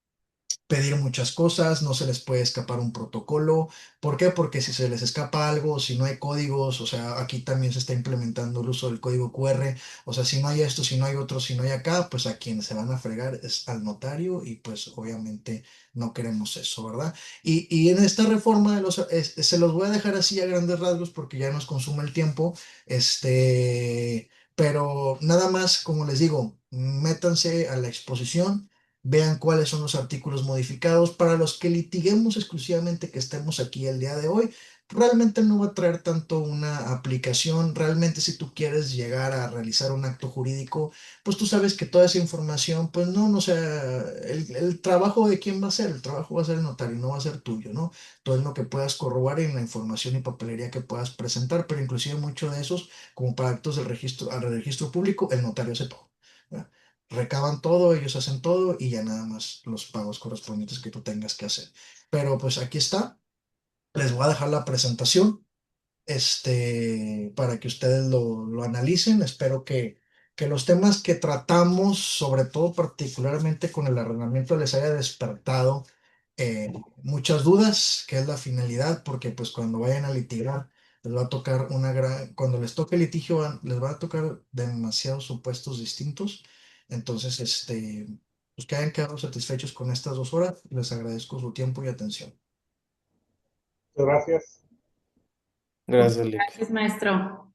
pedir muchas cosas, no se les puede escapar un protocolo. ¿Por qué? Porque si se les escapa algo, si no hay códigos, o sea, aquí también se está implementando el uso del código QR, o sea, si no hay esto, si no hay otro, si no hay acá, pues a quien se van a fregar es al notario y pues obviamente no queremos eso, ¿verdad? Y en esta reforma se los voy a dejar así a grandes rasgos porque ya nos consume el tiempo, pero nada más, como les digo, métanse a la exposición. vean cuáles son los artículos modificados. Para los que litiguemos exclusivamente, que estemos aquí el día de hoy, realmente no va a traer tanto una aplicación. Realmente, si tú quieres llegar a realizar un acto jurídico, pues tú sabes que toda esa información, pues no, no sea, el trabajo de quién va a ser, el trabajo va a ser el notario, no va a ser tuyo, ¿no? Todo en lo que puedas corroborar y en la información y papelería que puedas presentar, pero inclusive muchos de esos, como para actos del registro, al registro público, el notario hace todo. ¿Verdad? Recaban todo, ellos hacen todo y ya nada más los pagos correspondientes que tú tengas que hacer. Pero pues aquí está, les voy a dejar la presentación para que ustedes lo analicen. Espero que los temas que tratamos, sobre todo particularmente con el arrendamiento, les haya despertado muchas dudas, que es la finalidad, porque pues cuando vayan a litigar, les va a tocar cuando les toque litigio, les va a tocar demasiados supuestos distintos. Entonces, pues que hayan quedado satisfechos con estas 2 horas. Les agradezco su tiempo y atención. Muchas gracias. Gracias, Lick. Gracias, maestro.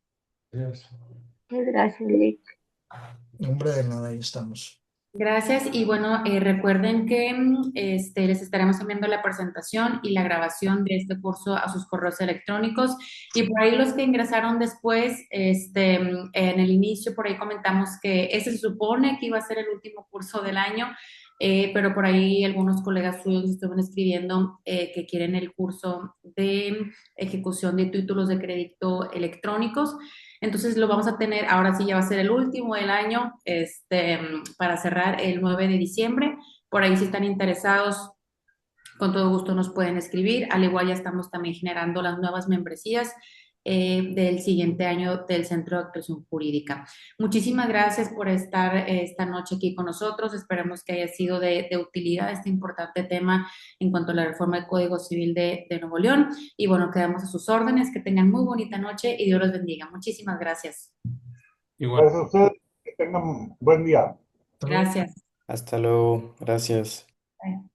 Gracias, Lick. Hombre, de nada, ahí estamos. Gracias y bueno, recuerden que les estaremos enviando la presentación y la grabación de este curso a sus correos electrónicos y por ahí los que ingresaron después, en el inicio por ahí comentamos que ese se supone que iba a ser el último curso del año, pero por ahí algunos colegas suyos estuvieron escribiendo que quieren el curso de ejecución de títulos de crédito electrónicos. Entonces lo vamos a tener, ahora sí ya va a ser el último del año, para cerrar el 9 de diciembre. Por ahí si están interesados, con todo gusto nos pueden escribir. Al igual ya estamos también generando las nuevas membresías del siguiente año del Centro de Actuación Jurídica. Muchísimas gracias por estar esta noche aquí con nosotros. Esperemos que haya sido de utilidad este importante tema en cuanto a la reforma del Código Civil de Nuevo León. Y bueno, quedamos a sus órdenes. Que tengan muy bonita noche y Dios los bendiga. Muchísimas gracias. Igual. Gracias a ustedes. Que tengan buen día. Hasta luego. Gracias. Hasta luego. Gracias. Bye.